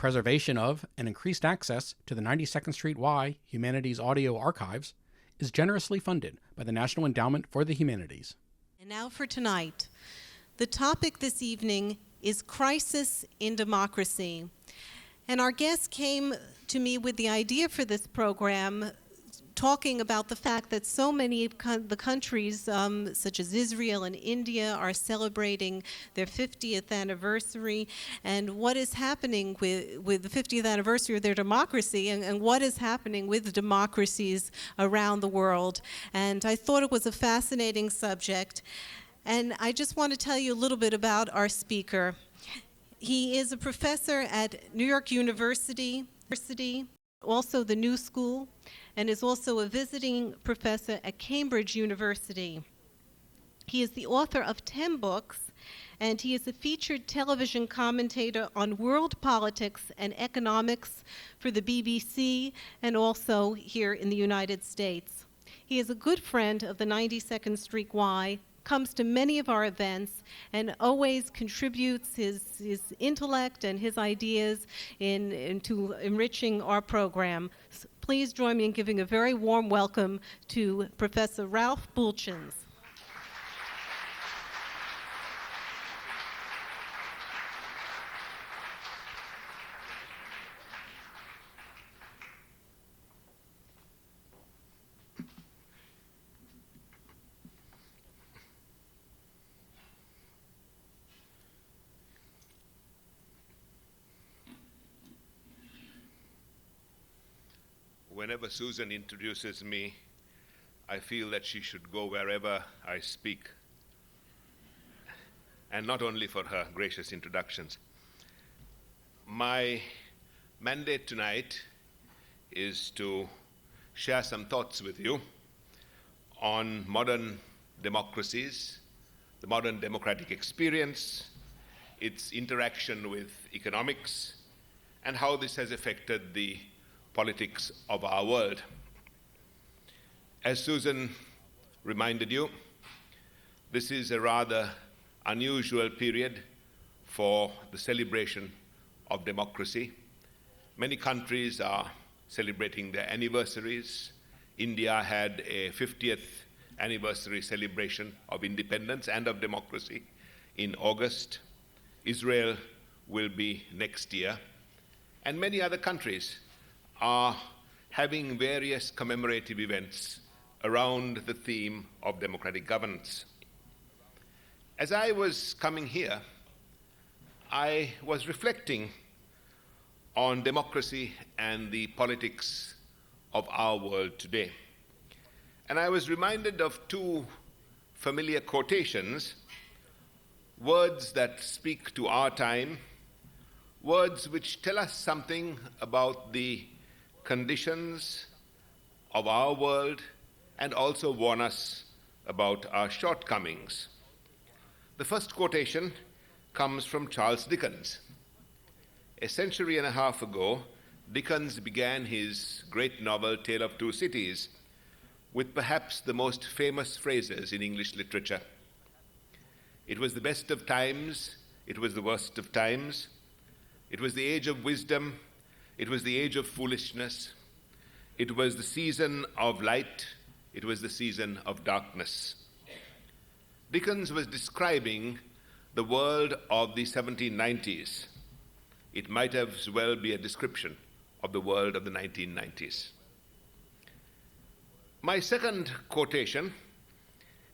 preservation of and increased access to the 92nd Street Y Humanities Audio Archives is generously funded by the National Endowment for the Humanities. And now for tonight. The topic this evening is Crisis in Democracy. And our guest came to me with the idea for this program, talking about the fact that so many of the countries, such as Israel and India, are celebrating their 50th anniversary, and what is happening with the 50th anniversary of their democracy, and what is happening with democracies around the world. And I thought it was a fascinating subject. And I just want to tell you a little bit about our speaker. He is a professor at New York University, also the New School, and is also a visiting professor at Cambridge University. He is the author of 10 books, and he is a featured television commentator on world politics and economics for the BBC and also here in the United States. He is a good friend of the 92nd Street Y, comes to many of our events, and always contributes his intellect and his ideas into enriching our program. Please join me in giving a very warm welcome to Professor Ralph Buultjens. Whenever Susan introduces me, I feel that she should go wherever I speak, and not only for her gracious introductions. My mandate tonight is to share some thoughts with you on modern democracies, the modern democratic experience, its interaction with economics, and how this has affected the politics of our world. As Susan reminded you, this is a rather unusual period for the celebration of democracy. Many countries are celebrating their anniversaries. India had a 50th anniversary celebration of independence and of democracy in August. Israel will be next year. And many other countries are having various commemorative events around the theme of democratic governance. As I was coming here, I was reflecting on democracy and the politics of our world today. And I was reminded of two familiar quotations, words that speak to our time, words which tell us something about the conditions of our world and also warn us about our shortcomings. The first quotation comes from Charles Dickens. A century and a half ago, Dickens began his great novel, Tale of Two Cities, with perhaps the most famous phrases in English literature. It was the best of times, it was the worst of times, it was the age of wisdom, it was the age of foolishness, it was the season of light, it was the season of darkness. Dickens was describing the world of the 1790s. It might as well be a description of the world of the 1990s. My second quotation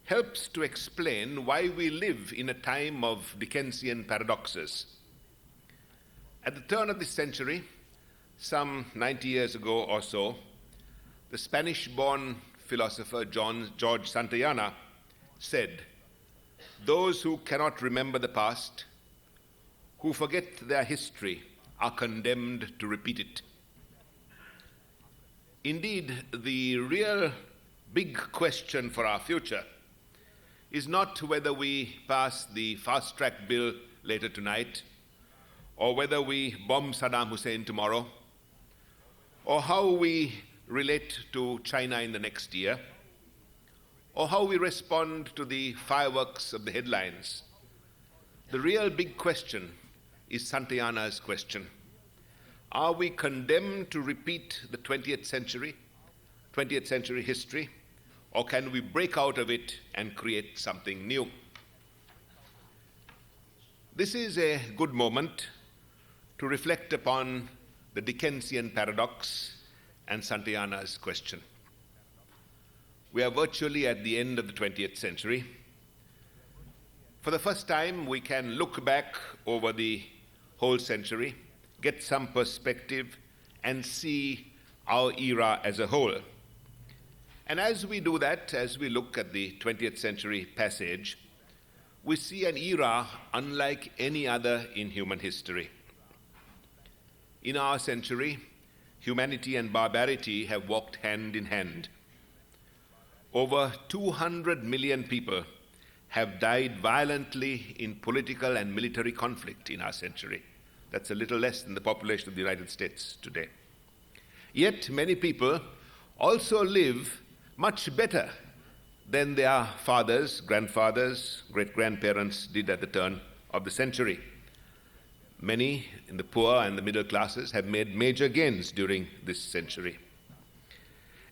helps to explain why we live in a time of Dickensian paradoxes. At the turn of this century, some 90 years ago or so, the Spanish-born philosopher George Santayana said, "Those who cannot remember the past, who forget their history, are condemned to repeat it." Indeed, the real big question for our future is not whether we pass the fast-track bill later tonight, or whether we bomb Saddam Hussein tomorrow, or how we relate to China in the next year, or how we respond to the fireworks of the headlines. The real big question is Santayana's question. Are we condemned to repeat the 20th century history, or can we break out of it and create something new? This is a good moment to reflect upon the Dickensian paradox and Santayana's question. We are virtually at the end of the 20th century. For the first time, we can look back over the whole century, get some perspective, and see our era as a whole. And as we do that, as we look at the 20th century passage, we see an era unlike any other in human history. In our century, humanity and barbarity have walked hand in hand. Over 200 million people have died violently in political and military conflict in our century. That's a little less than the population of the United States today. Yet many people also live much better than their fathers, grandfathers, great-grandparents did at the turn of the century. Many in the poor and the middle classes have made major gains during this century.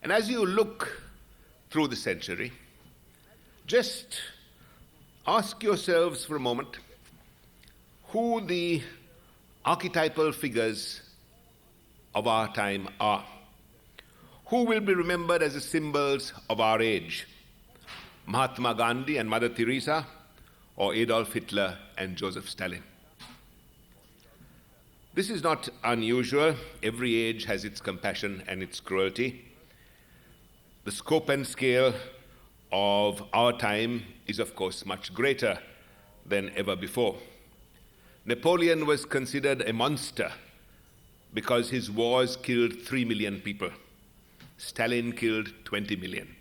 And as you look through the century, just ask yourselves for a moment who the archetypal figures of our time are. Who will be remembered as the symbols of our age? Mahatma Gandhi and Mother Teresa, or Adolf Hitler and Joseph Stalin? This is not unusual. Every age has its compassion and its cruelty. The scope and scale of our time is, of course, much greater than ever before. Napoleon was considered a monster because his wars killed 3 million people. Stalin killed 20 million.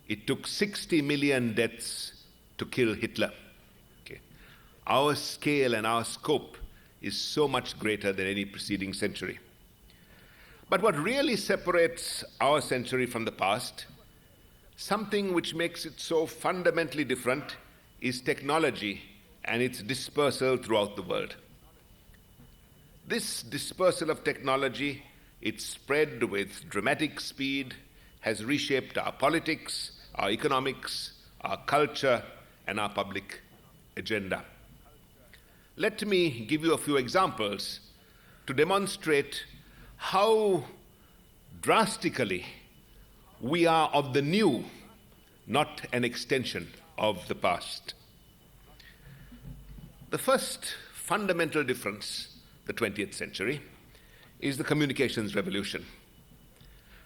It took 60 million deaths to kill Hitler. Okay. Our scale and our scope is so much greater than any preceding century. But what really separates our century from the past, something which makes it so fundamentally different, is technology and its dispersal throughout the world. This dispersal of technology, its spread with dramatic speed, has reshaped our politics, our economics, our culture, and our public agenda. Let me give you a few examples to demonstrate how drastically we are of the new, not an extension of the past. The first fundamental difference, the 20th century, is the communications revolution.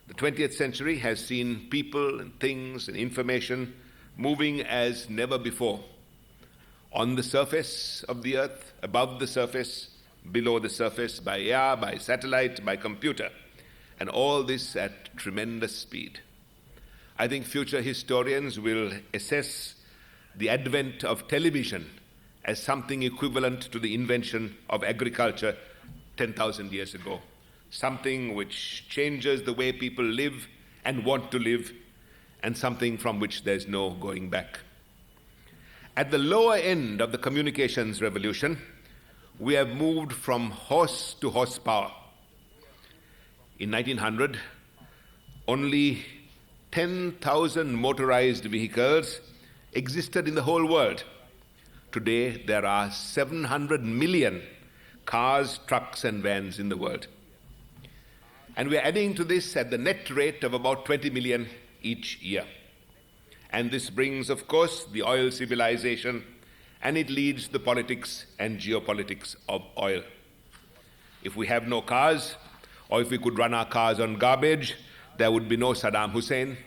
The 20th century has seen people and things and information moving as never before, on the surface of the earth, above the surface, below the surface, by air, by satellite, by computer, and all this at tremendous speed. I think future historians will assess the advent of television as something equivalent to the invention of agriculture 10,000 years ago, something which changes the way people live and want to live, and something from which there's no going back. At the lower end of the communications revolution, we have moved from horse to horsepower. In 1900, only 10,000 motorized vehicles existed in the whole world. Today, there are 700 million cars, trucks, and vans in the world. And we're adding to this at the net rate of about 20 million each year. And this brings, of course, the oil civilization, and it leads the politics and geopolitics of oil. If we have no cars, or if we could run our cars on garbage, there would be no Saddam Hussein,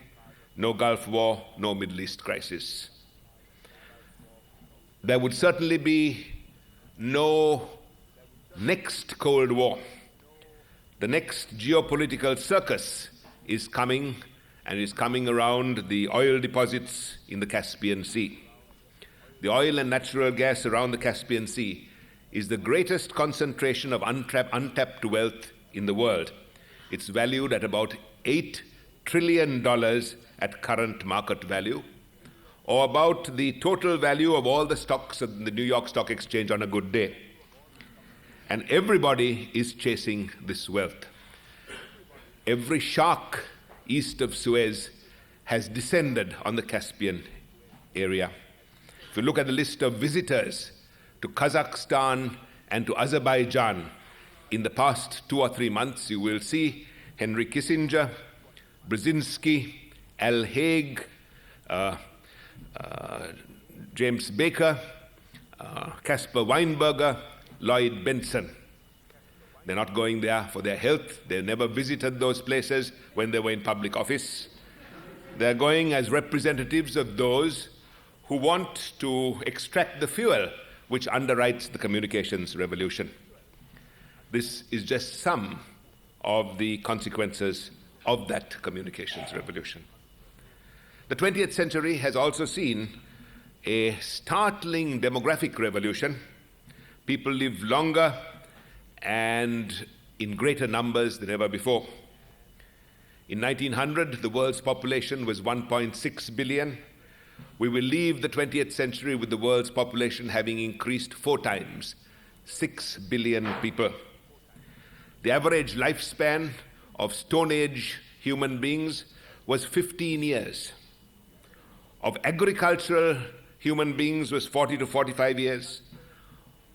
no Gulf War, no Middle East crisis. There would certainly be no next Cold War. The next geopolitical circus is coming, and is coming around the oil deposits in the Caspian Sea. The oil and natural gas around the Caspian Sea is the greatest concentration of untapped wealth in the world. It's valued at about $8 trillion at current market value, or about the total value of all the stocks of the New York Stock Exchange on a good day. and everybody is chasing this wealth. Every shark east of Suez has descended on the Caspian area. If you look at the list of visitors to Kazakhstan and to Azerbaijan in the past 2 or 3 months, you will see Henry Kissinger, Brzezinski, Al Haig, James Baker, Caspar Weinberger, Lloyd Benson. They're not going there for their health. They've never visited those places when they were in public office. They're going as representatives of those who want to extract the fuel which underwrites the communications revolution. This is just some of the consequences of that communications revolution. The 20th century has also seen a startling demographic revolution. People live longer and in greater numbers than ever before. In 1900, the world's population was 1.6 billion. We will leave the 20th century with the world's population having increased 4 times, 6 billion people. The average lifespan of Stone Age human beings was 15 years. Of agricultural human beings was 40 to 45 years.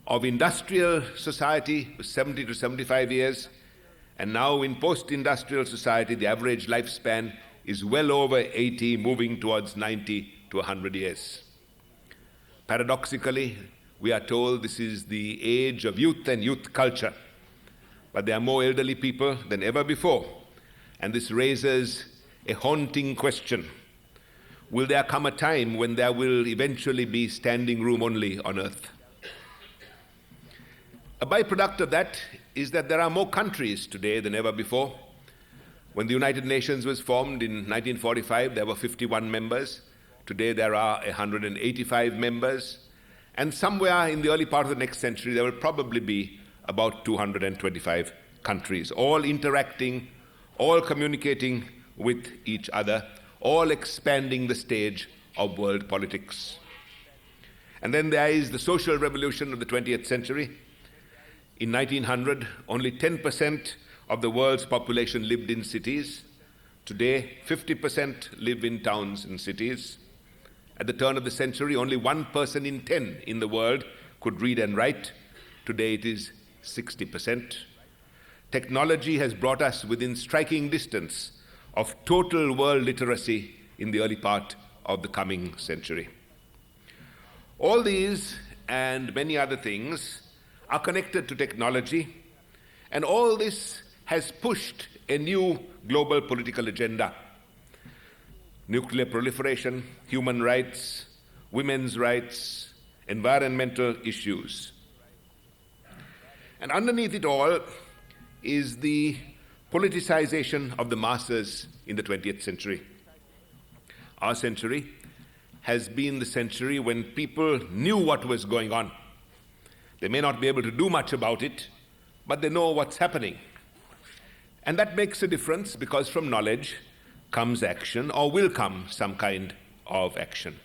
Of industrial society was 70 to 75 years. And now in post-industrial society, the average lifespan is well over 80, moving towards 90 to 100 years. Paradoxically, we are told this is the age of youth and youth culture. But there are more elderly people than ever before. And this raises a haunting question. Will there come a time when there will eventually be standing room only on earth? A byproduct of that is that there are more countries today than ever before. When the United Nations was formed in 1945, there were 51 members. Today there are 185 members. And somewhere in the early part of the next century, there will probably be about 225 countries, all interacting, all communicating with each other, all expanding the stage of world politics. And then there is the social revolution of the 20th century. In 1900, only 10% of the world's population lived in cities. Today, 50% live in towns and cities. At the turn of the century, only 1 person in 10 in the world could read and write. Today it is 60%. Technology has brought us within striking distance of total world literacy in the early part of the coming century. All these and many other things are connected to technology, and all this has pushed a new global political agenda. Nuclear proliferation, human rights, women's rights, environmental issues. And underneath it all is the politicization of the masses in the 20th century. Our century has been the century when people knew what was going on. They may not be able to do much about it, but they know what's happening. And that makes a difference because from knowledge comes action, or will come some kind of action.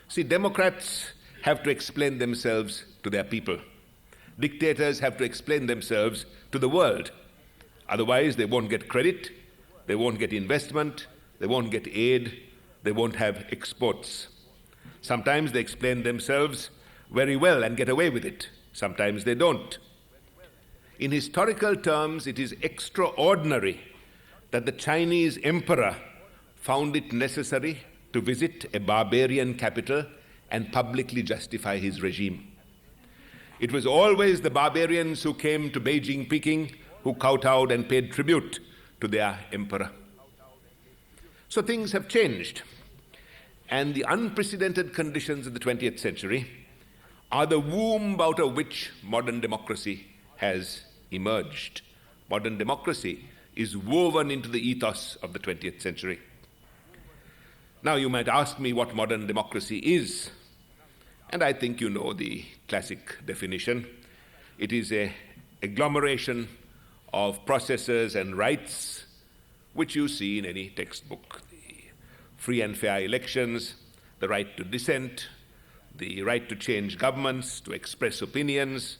See, democrats have to explain themselves to their people. Dictators have to explain themselves to the world. Otherwise, they won't get credit, they won't get investment, they won't get aid, they won't have exports. Sometimes they explain themselves very well and get away with it. Sometimes they don't. In historical terms, it is extraordinary that the Chinese emperor found it necessary to visit a barbarian capital and publicly justify his regime. It was always the barbarians who came to Beijing, Peking, who kowtowed and paid tribute to their emperor. So things have changed, and the unprecedented conditions of the 20th century are the womb out of which modern democracy has emerged. Modern democracy is woven into the ethos of the 20th century. Now you might ask me what modern democracy is, and I think you know the classic definition. It is an agglomeration of processes and rights which you see in any textbook. The free and fair elections, the right to dissent, the right to change governments, to express opinions,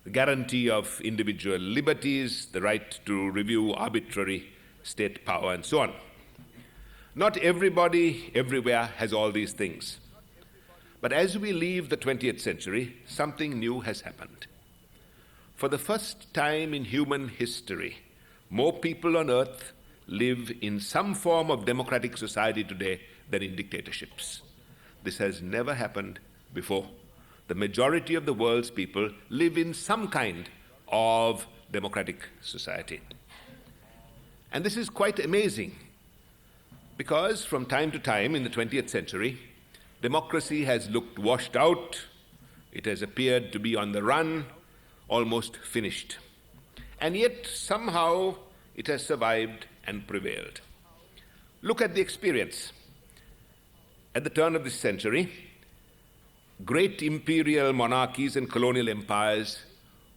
the guarantee of individual liberties, the right to review arbitrary state power, and so on. Not everybody everywhere has all these things. But as we leave the 20th century, something new has happened. For the first time in human history, more people on earth live in some form of democratic society today than in dictatorships. This has never happened before. The majority of the world's people live in some kind of democratic society. And this is quite amazing, because from time to time in the 20th century, democracy has looked washed out, it has appeared to be on the run, almost finished. And yet somehow it has survived and prevailed. Look at the experience. At the turn of this century, great imperial monarchies and colonial empires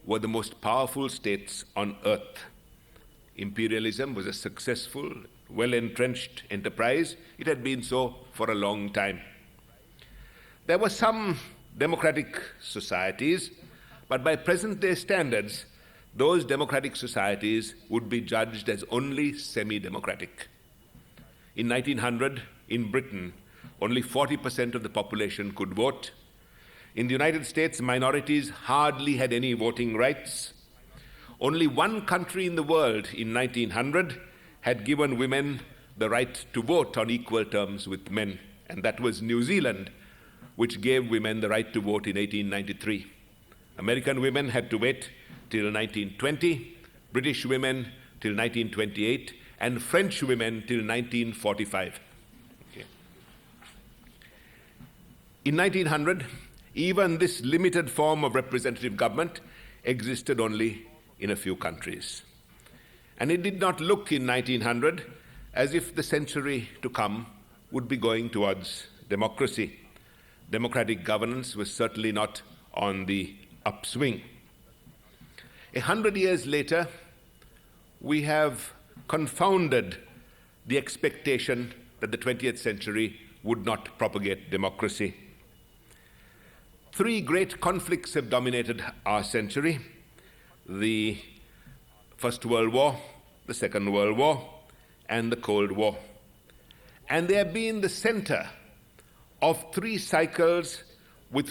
were the most powerful states on earth. Imperialism was a successful, well-entrenched enterprise. It had been so for a long time. There were some democratic societies, but by present-day standards, those democratic societies would be judged as only semi-democratic. In 1900, in Britain, only 40% of the population could vote. In the United States, minorities hardly had any voting rights. Only one country in the world in 1900 had given women the right to vote on equal terms with men, and that was New Zealand, which gave women the right to vote in 1893. American women had to wait till 1920, British women till 1928, and French women till 1945. Okay. In 1900, even this limited form of representative government existed only in a few countries. And it did not look in 1900 as if the century to come would be going towards democracy. Democratic governance was certainly not on the upswing. 100 years later, we have confounded the expectation that the 20th century would not propagate democracy. Three great conflicts have dominated our century: the First World War, the Second World War, and the Cold War. And they have been the center of three cycles which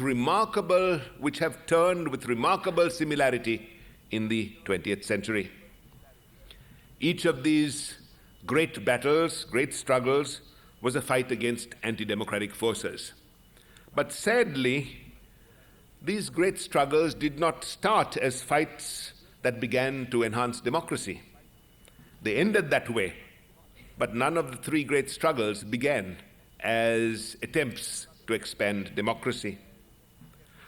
have turned with remarkable similarity in the 20th century. Each of these great battles, great struggles, was a fight against anti-democratic forces. But sadly, these great struggles did not start as fights that began to enhance democracy. They ended that way, but none of the three great struggles began as attempts to expand democracy.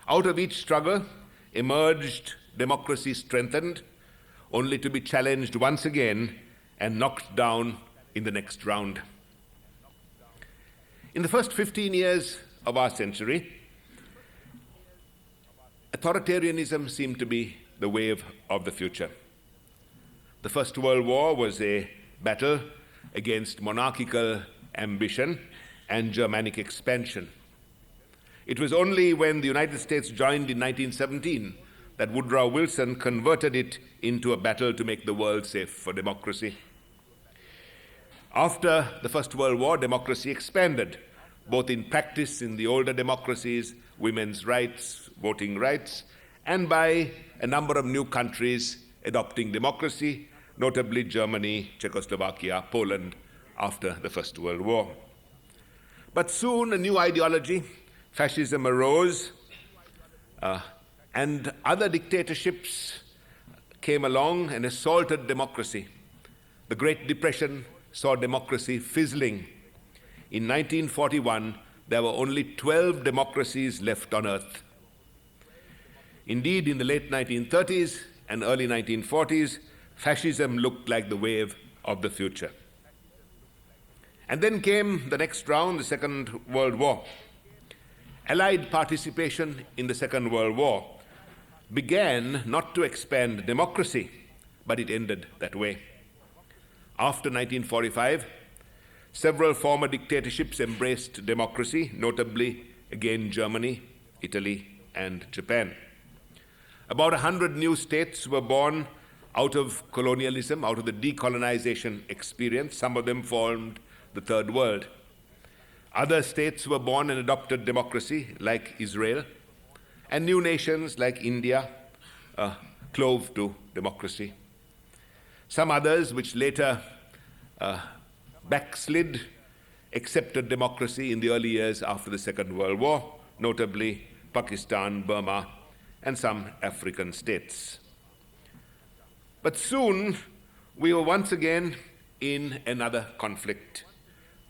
Out of each struggle emerged democracy strengthened, only to be challenged once again and knocked down in the next round. In the first 15 years of our century, authoritarianism seemed to be the wave of the future. The First World War was a battle against monarchical ambition and Germanic expansion. It was only when the United States joined in 1917 that Woodrow Wilson converted it into a battle to make the world safe for democracy. After the First World War, democracy expanded, both in practice in the older democracies, women's rights, voting rights, and by a number of new countries adopting democracy, notably Germany, Czechoslovakia, Poland, after the First World War. But soon a new ideology, fascism, arose, and other dictatorships came along and assaulted democracy. The Great Depression saw democracy fizzling. In 1941, there were only 12 democracies left on earth. Indeed, in the late 1930s and early 1940s, fascism looked like the wave of the future. And then came the next round, the Second World War. Allied participation in the Second World War began not to expand democracy, but it ended that way. After 1945, several former dictatorships embraced democracy, notably again Germany, Italy, and Japan. About 100 new states were born out of colonialism, out of the decolonization experience. Some of them formed the Third World. Other states were born and adopted democracy, like Israel, and new nations like India clove to democracy. Some others, which later backslid, accepted democracy in the early years after the Second World War, notably Pakistan, Burma, and some African states. But soon, we were once again in another conflict,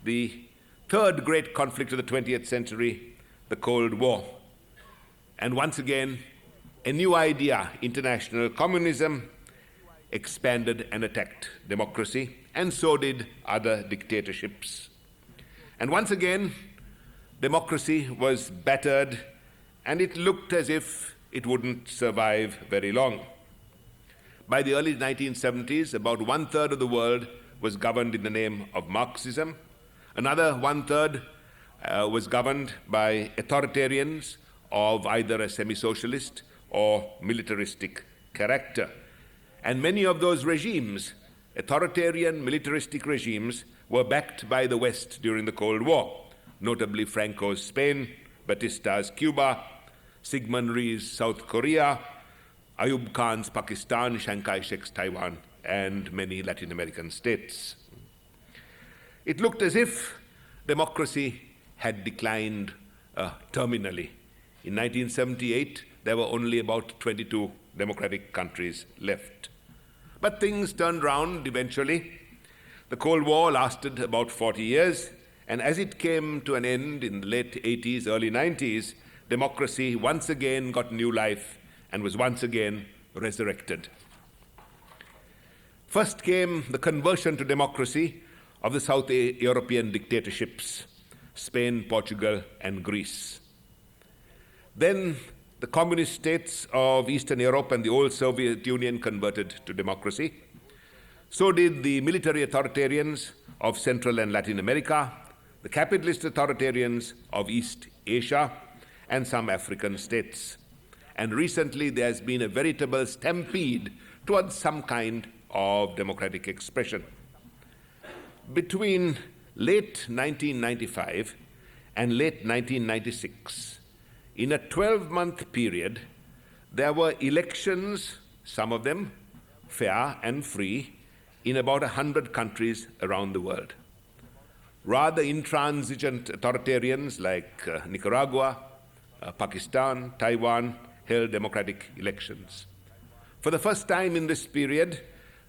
the third great conflict of the 20th century, the Cold War. And once again, a new idea, international communism, expanded and attacked democracy, and so did other dictatorships. And once again, democracy was battered, and it looked as if it wouldn't survive very long. By the early 1970s, about 1/3 of the world was governed in the name of Marxism. Another 1/3 was governed by authoritarians of either a semi-socialist or militaristic character. And many of those regimes, authoritarian militaristic regimes, were backed by the West during the Cold War, notably Franco's Spain, Batista's Cuba, Syngman Rhee's South Korea, Ayub Khan's Pakistan, Chiang Kai-shek's Taiwan, and many Latin American states. It looked as if democracy had declined terminally. In 1978, there were only about 22 democratic countries left. But things turned round eventually. The Cold War lasted about 40 years, and as it came to an end in the late 80s, early 90s, democracy once again got new life and was once again resurrected. First came the conversion to democracy of the South European dictatorships, Spain, Portugal, and Greece. Then the communist states of Eastern Europe and the old Soviet Union converted to democracy. So did the military authoritarians of Central and Latin America, the capitalist authoritarians of East Asia, and some African states. And recently there has been a veritable stampede towards some kind of democratic expression. Between late 1995 and late 1996, in a 12-month period, there were elections, some of them fair and free, in about 100 countries around the world. Rather intransigent authoritarians like Nicaragua, Pakistan, Taiwan held democratic elections. For the first time in this period,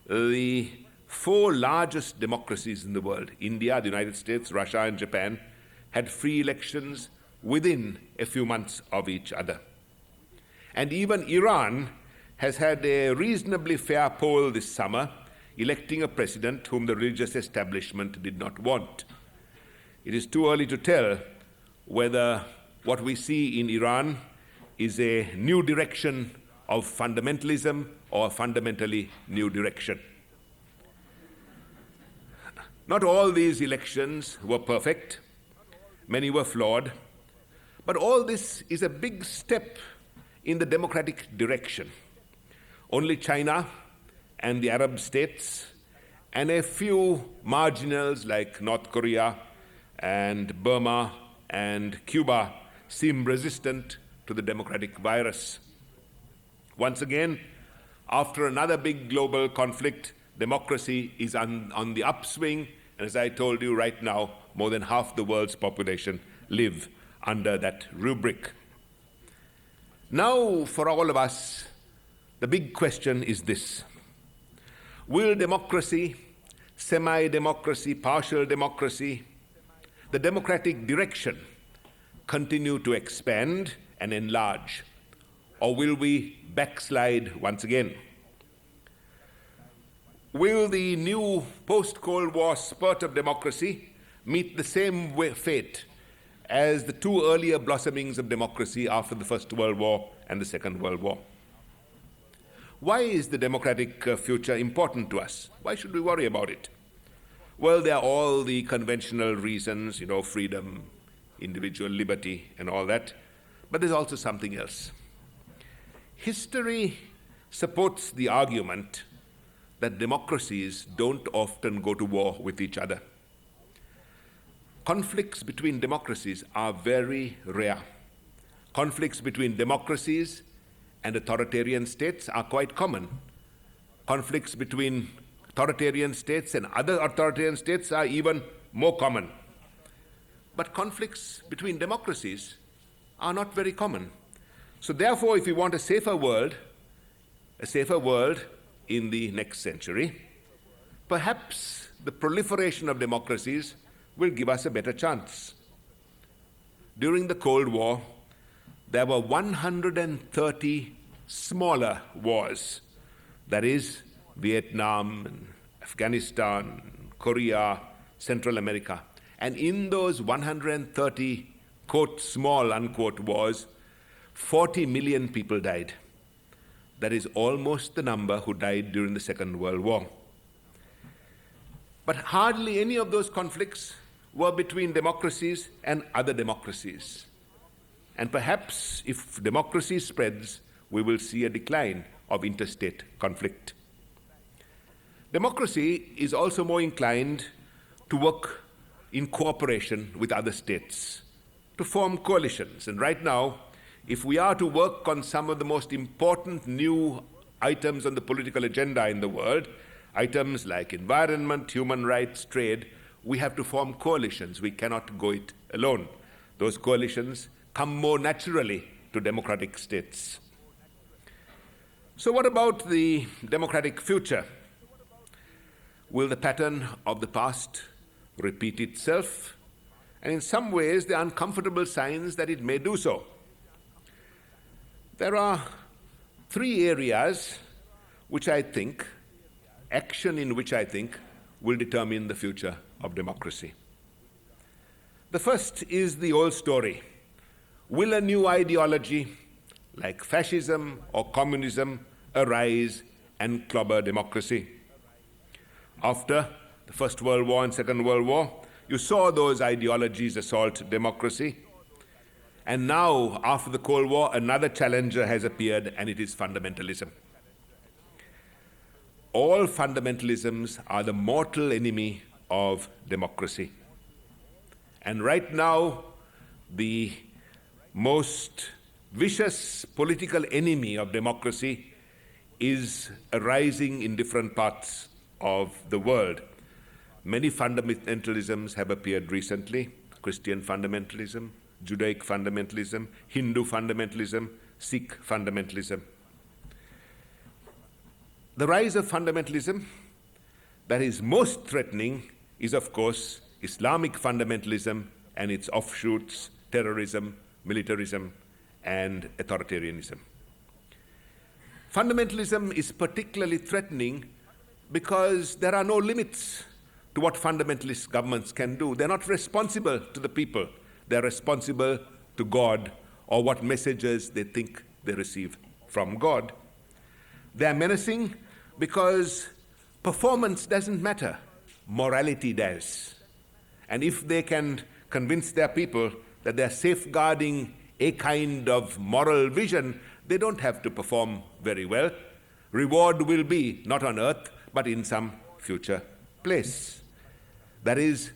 the 4 largest democracies in the world, India, the United States, Russia, and Japan, had free elections within a few months of each other. And even Iran has had a reasonably fair poll this summer, electing a president whom the religious establishment did not want. It is too early to tell whether what we see in Iran is a new direction of fundamentalism or a fundamentally new direction. Not all these elections were perfect. Many were flawed. But all this is a big step in the democratic direction. Only China and the Arab states and a few marginals like North Korea and Burma and Cuba seem resistant to the democratic virus. Once again, after another big global conflict, democracy is on the upswing, and as I told you right now, more than half the world's population live under that rubric. Now, for all of us, the big question is this: will democracy, semi-democracy, partial democracy, the democratic direction continue to expand and enlarge, or will we backslide once again? Will the new post-Cold War spurt of democracy meet the same fate as the 2 earlier blossomings of democracy after the First World War and the Second World War? Why is the democratic future important to us? Why should we worry about it? Well, there are all the conventional reasons, freedom, individual liberty, and all that. But there's also something else. history supports the argument that democracies don't often go to war with each other. Conflicts between democracies are very rare. Conflicts between democracies and authoritarian states are quite common. Conflicts between authoritarian states and other authoritarian states are even more common. But conflicts between democracies are not very common. So therefore, if we want a safer world in the next century, perhaps the proliferation of democracies will give us a better chance. During the Cold War, there were 130 smaller wars, that is, Vietnam, Afghanistan, Korea, Central America. And in those 130, quote, small, unquote, wars, 40 million people died. That is almost the number who died during the Second World War. But hardly any of those conflicts were between democracies and other democracies. And perhaps if democracy spreads, we will see a decline of interstate conflict. Democracy is also more inclined to work in cooperation with other states, to form coalitions. And right now, if we are to work on some of the most important new items on the political agenda in the world, items like environment, human rights, trade, we have to form coalitions. We cannot go it alone. Those coalitions come more naturally to democratic states. So what about the democratic future? Will the pattern of the past repeat itself? And in some ways, there are uncomfortable signs that it may do so. There are three areas which I think, action in which I think, will determine the future of democracy. The first is the old story. Will a new ideology, like fascism or communism, arise and clobber democracy? After the First World War and Second World War, you saw those ideologies assault democracy. And now, after the Cold War, another challenger has appeared, and it is fundamentalism. All fundamentalisms are the mortal enemy of democracy. And right now, the most vicious political enemy of democracy is arising in different parts of the world. Many fundamentalisms have appeared recently: Christian fundamentalism, Judaic fundamentalism, Hindu fundamentalism, Sikh fundamentalism. The rise of fundamentalism that is most threatening is, of course, Islamic fundamentalism and its offshoots, terrorism, militarism, and authoritarianism. Fundamentalism is particularly threatening because there are no limits to what fundamentalist governments can do. They're not responsible to the people. They're responsible to God or what messages they think they receive from God. They're menacing because performance doesn't matter. Morality does. And if they can convince their people that they're safeguarding a kind of moral vision, they don't have to perform very well. Reward will be not on earth, but in some future place. That is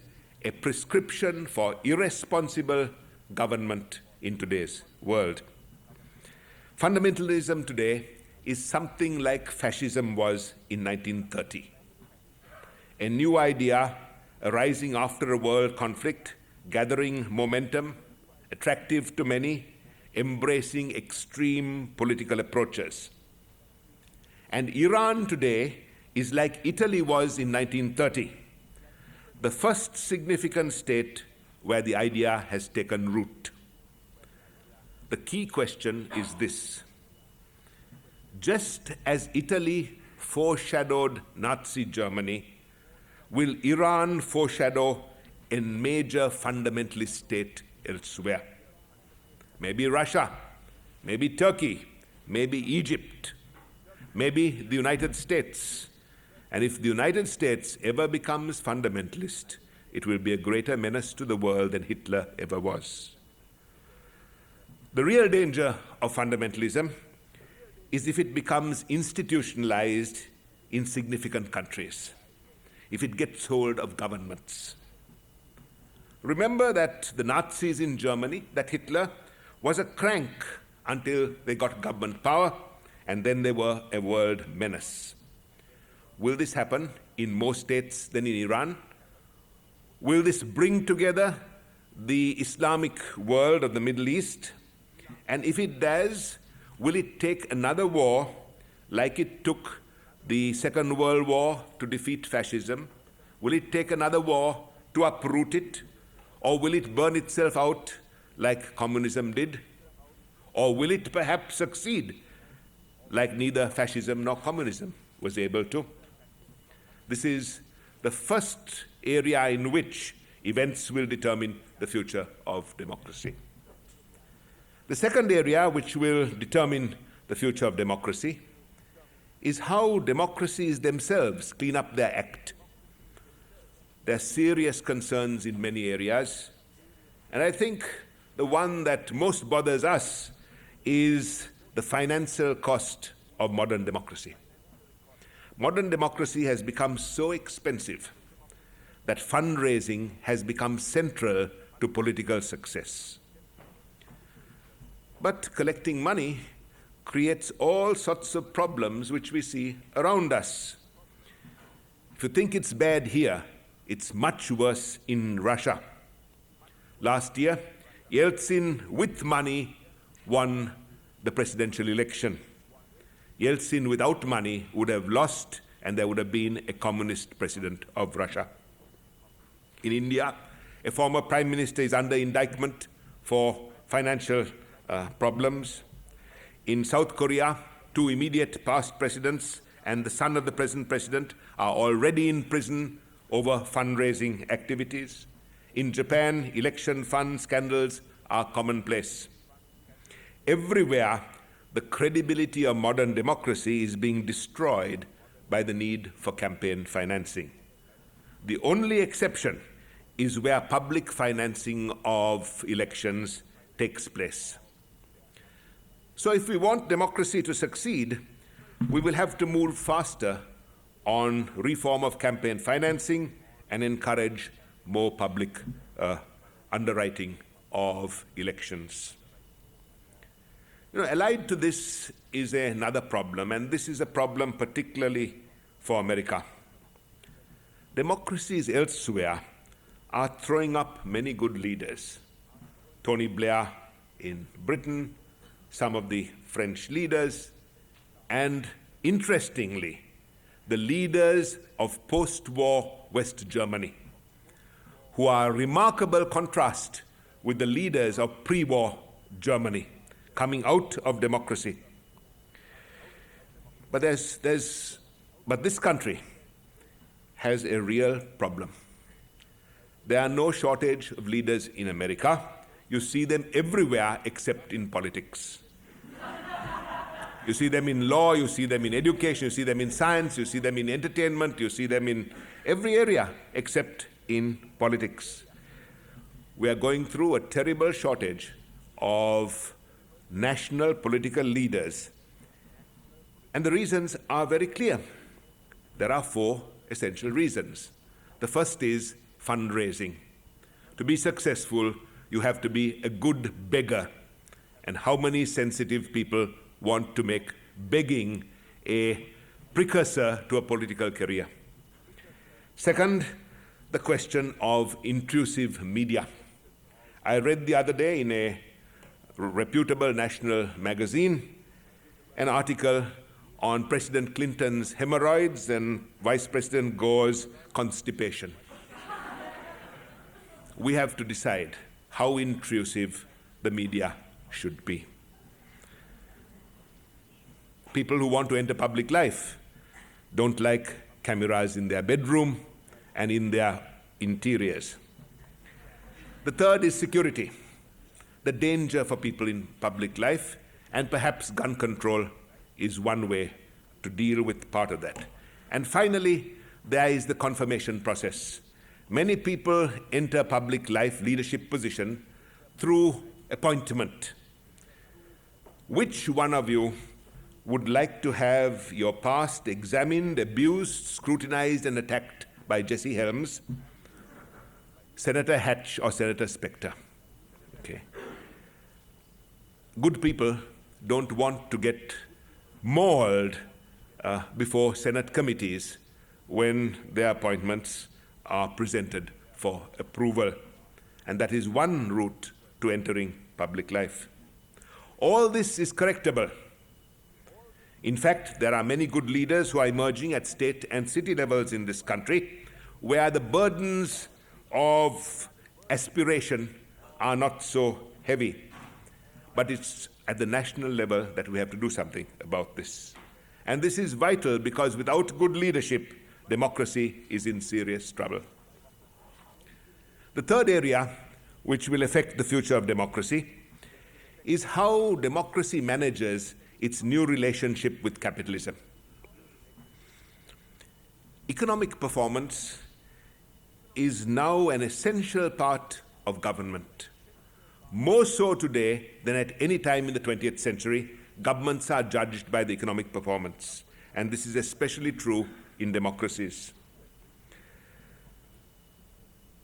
a prescription for irresponsible government in today's world. Fundamentalism today is something like fascism was in 1930. A new idea arising after a world conflict, gathering momentum, attractive to many, embracing extreme political approaches. And Iran today is like Italy was in 1930, the first significant state where the idea has taken root. The key question is this: just as Italy foreshadowed Nazi Germany, will Iran foreshadow a major fundamentalist state elsewhere? Maybe Russia, maybe Turkey, maybe Egypt, maybe the United States. And if the United States ever becomes fundamentalist, it will be a greater menace to the world than Hitler ever was. The real danger of fundamentalism is if it becomes institutionalized in significant countries, if it gets hold of governments. Remember that the Nazis in Germany, that Hitler was a crank until they got government power, and then they were a world menace. Will this happen in more states than in Iran? Will this bring together the Islamic world of the Middle East? And if it does, will it take another war like it took the Second World War to defeat fascism? Will it take another war to uproot it? Or will it burn itself out like communism did? Or will it perhaps succeed like neither fascism nor communism was able to? This is the first area in which events will determine the future of democracy. The second area which will determine the future of democracy is how democracies themselves clean up their act. There are serious concerns in many areas, and I think the one that most bothers us is the financial cost of modern democracy. Modern democracy has become so expensive that fundraising has become central to political success. But collecting money creates all sorts of problems which we see around us. If you think it's bad here, it's much worse in Russia. Last year, Yeltsin, with money, won the presidential election. Yeltsin, without money, would have lost, and there would have been a communist president of Russia. In India, a former prime minister is under indictment for financial problems. In South Korea, 2 immediate past presidents and the son of the present president are already in prison over fundraising activities. In Japan, election fund scandals are commonplace. Everywhere, the credibility of modern democracy is being destroyed by the need for campaign financing. The only exception is where public financing of elections takes place. So if we want democracy to succeed, we will have to move faster on reform of campaign financing and encourage more public underwriting of elections. Allied to this is another problem, and this is a problem particularly for America. Democracies elsewhere are throwing up many good leaders. Tony Blair in Britain, some of the French leaders, and interestingly, the leaders of post-war West Germany, who are a remarkable contrast with the leaders of pre-war Germany, coming out of democracy. But this country has a real problem. There are no shortage of leaders in America. You see them everywhere except in politics. You see them in law, you see them in education, you see them in science, you see them in entertainment, you see them in every area except in politics. We are going through a terrible shortage of national political leaders. And the reasons are very clear. There are 4 essential reasons. The first is fundraising. To be successful, you have to be a good beggar. And how many sensitive people want to make begging a precursor to a political career? Second, the question of intrusive media. I read the other day in a reputable national magazine an article on President Clinton's hemorrhoids and Vice President Gore's constipation. We have to decide how intrusive the media should be. People who want to enter public life don't like cameras in their bedroom and in their interiors. The third is security, the danger for people in public life, and perhaps gun control is one way to deal with part of that. And finally, there is the confirmation process. Many people enter public life leadership position through appointment. Which one of you would like to have your past examined, abused, scrutinized, and attacked by Jesse Helms, Senator Hatch, or Senator Specter. Okay. Good people don't want to get mauled before Senate committees when their appointments are presented for approval. And that is one route to entering public life. All this is correctable. In fact, there are many good leaders who are emerging at state and city levels in this country where the burdens of aspiration are not so heavy. But it's at the national level that we have to do something about this. And this is vital because without good leadership, democracy is in serious trouble. The third area which will affect the future of democracy is how democracy manages its new relationship with capitalism. Economic performance is now an essential part of government. More so today than at any time in the 20th century, governments are judged by the economic performance, and this is especially true in democracies.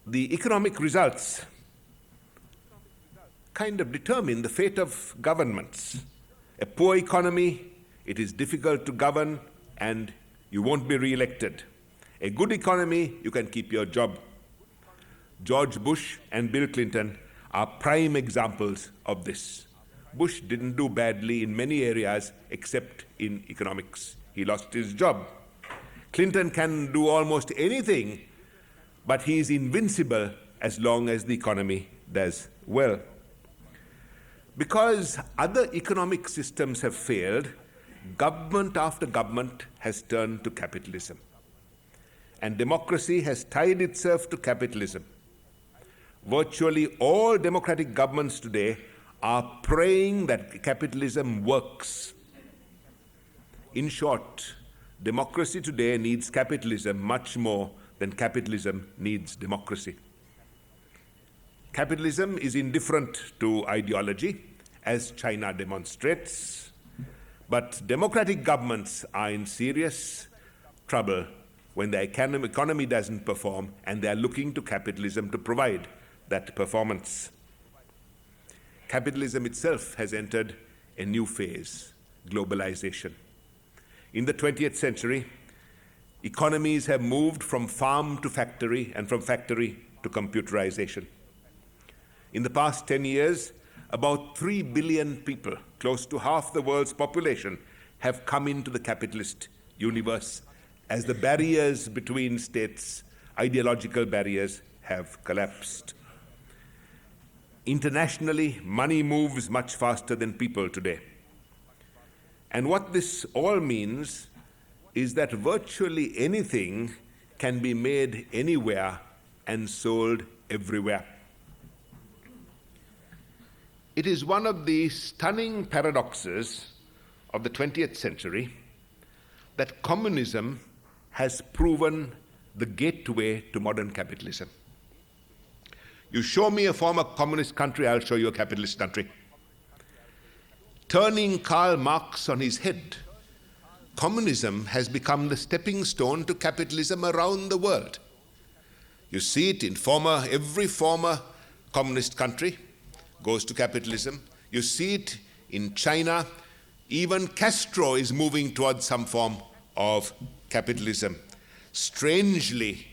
The economic results kind of determine the fate of governments. A poor economy, it is difficult to govern and you won't be re-elected. A good economy, you can keep your job. George Bush and Bill Clinton are prime examples of this. Bush didn't do badly in many areas except in economics. He lost his job. Clinton can do almost anything, but he is invincible as long as the economy does well. Because other economic systems have failed, government after government has turned to capitalism. And democracy has tied itself to capitalism. Virtually all democratic governments today are praying that capitalism works. In short, democracy today needs capitalism much more than capitalism needs democracy. Capitalism is indifferent to ideology, as China demonstrates, but democratic governments are in serious trouble when the economy doesn't perform and they are looking to capitalism to provide that performance. Capitalism itself has entered a new phase, globalization. In the 20th century, economies have moved from farm to factory and from factory to computerization. In the past 10 years, about 3 billion people, close to half the world's population, have come into the capitalist universe as the barriers between states, ideological barriers, have collapsed. Internationally, money moves much faster than people today. And what this all means is that virtually anything can be made anywhere and sold everywhere. It is one of the stunning paradoxes of the 20th century that communism has proven the gateway to modern capitalism. You show me a former communist country, I'll show you a capitalist country. Turning Karl Marx on his head, communism has become the stepping stone to capitalism around the world. You see it in every former communist country goes to capitalism. You see it in China. Even Castro is moving towards some form of capitalism. Strangely,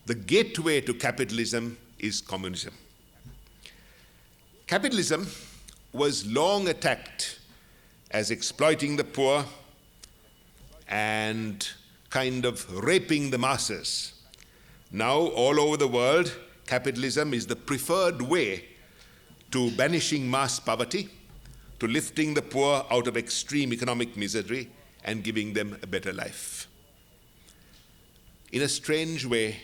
the gateway to capitalism is communism. Capitalism was long attacked as exploiting the poor and kind of raping the masses. Now, all over the world, capitalism is the preferred way to banishing mass poverty, to lifting the poor out of extreme economic misery and giving them a better life. In a strange way,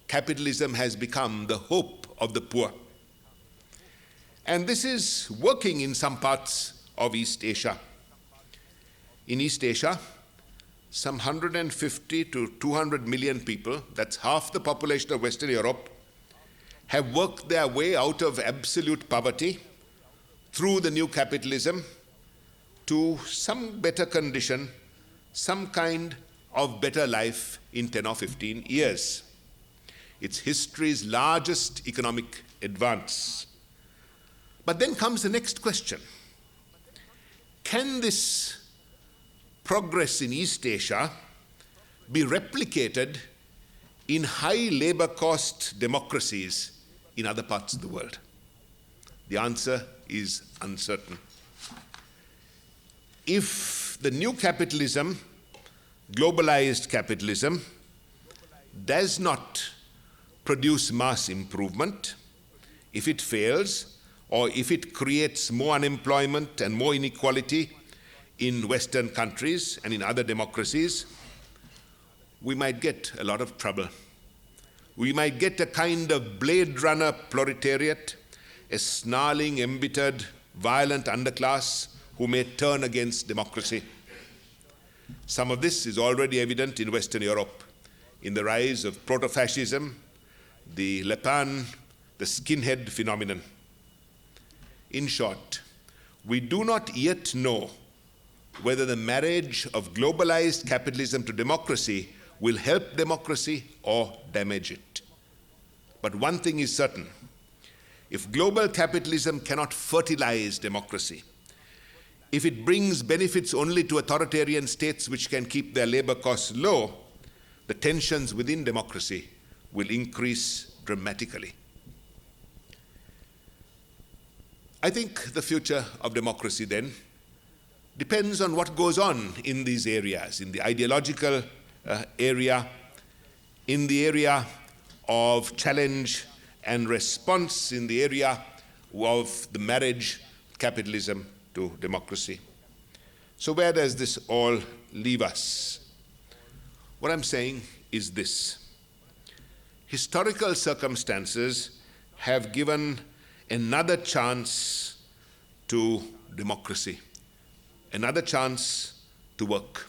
capitalism has become the hope of the poor. And this is working in some parts of East Asia. In East Asia, some 150 to 200 million people, that's half the population of Western Europe, have worked their way out of absolute poverty through the new capitalism to some better condition, some kind of better life in 10 or 15 years. It's history's largest economic advance. But then comes the next question. Can this progress in East Asia be replicated in high labor cost democracies in other parts of the world? The answer is uncertain. If the new capitalism, globalized capitalism, does not produce mass improvement, if it fails, or if it creates more unemployment and more inequality in Western countries and in other democracies, we might get a lot of trouble. We might get a kind of Blade Runner proletariat, a snarling, embittered, violent underclass who may turn against democracy. Some of this is already evident in Western Europe, in the rise of proto-fascism, the Le Pen, the skinhead phenomenon. In short, we do not yet know whether the marriage of globalized capitalism to democracy will help democracy or damage it. But one thing is certain. If global capitalism cannot fertilize democracy, if it brings benefits only to authoritarian states which can keep their labor costs low, the tensions within democracy will increase dramatically. I think the future of democracy then depends on what goes on in these areas, in the ideological area, in the area of challenge and response, in the area of the marriage, capitalism to democracy. So where does this all leave us? What I'm saying is this. Historical circumstances have given another chance to democracy, another chance to work.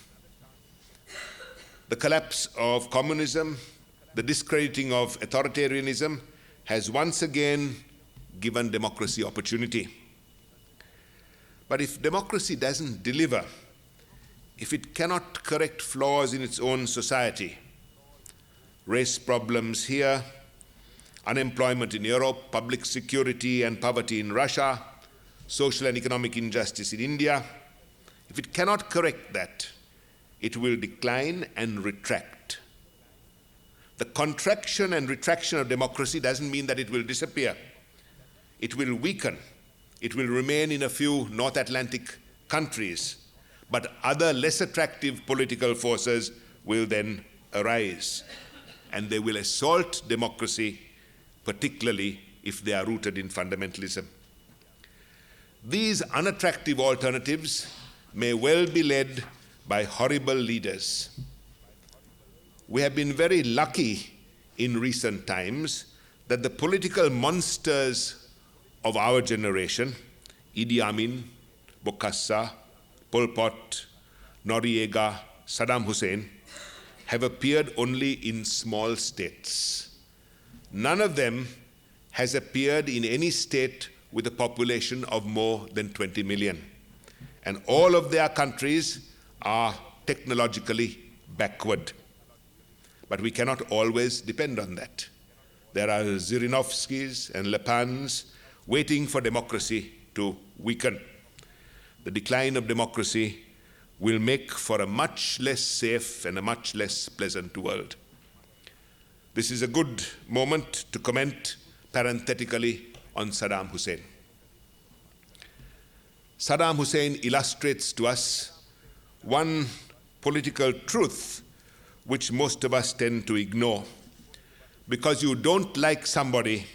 The collapse of communism, the discrediting of authoritarianism has once again given democracy opportunity. But if democracy doesn't deliver, if it cannot correct flaws in its own society, race problems here, unemployment in Europe, public security and poverty in Russia, social and economic injustice in India, if it cannot correct that, it will decline and retract. The contraction and retraction of democracy doesn't mean that it will disappear. It will weaken. It will remain in a few North Atlantic countries, but other less attractive political forces will then arise, and they will assault democracy, particularly if they are rooted in fundamentalism. These unattractive alternatives may well be led by horrible leaders. We have been very lucky in recent times that the political monsters of our generation, Idi Amin, Bokassa, Pol Pot, Noriega, Saddam Hussein, have appeared only in small states. None of them has appeared in any state with a population of more than 20 million. And all of their countries are technologically backward. But we cannot always depend on that. There are Zhirinovskys and Le Pens waiting for democracy to weaken. The decline of democracy will make for a much less safe and a much less pleasant world. This is a good moment to comment parenthetically on Saddam Hussein. Saddam Hussein illustrates to us one political truth which most of us tend to ignore. Because you don't like somebody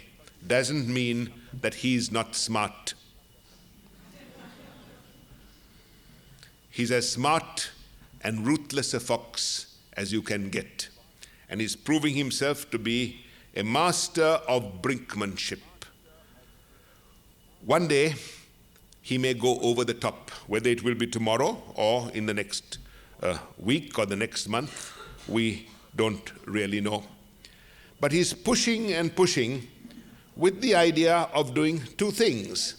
doesn't mean that he's not smart. He's as smart and ruthless a fox as you can get. And he's proving himself to be a master of brinkmanship. One day, he may go over the top, whether it will be tomorrow or in the next week or the next month, we don't really know. But he's pushing and pushing with the idea of doing two things.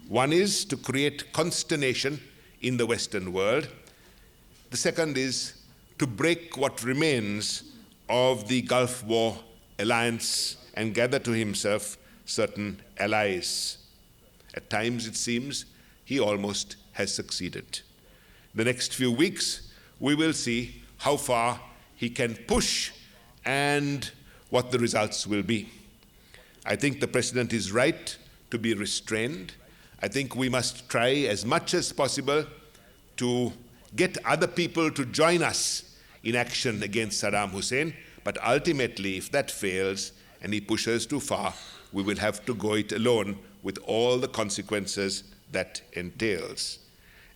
One is to create consternation in the Western world. The second is to break what remains of the Gulf War alliance and gather to himself certain allies. At times, it seems, he almost has succeeded. The next few weeks, we will see how far he can push and what the results will be. I think the President is right to be restrained. I think we must try as much as possible to get other people to join us in action against Saddam Hussein, but ultimately, if that fails and he pushes too far, we will have to go it alone with all the consequences that entails.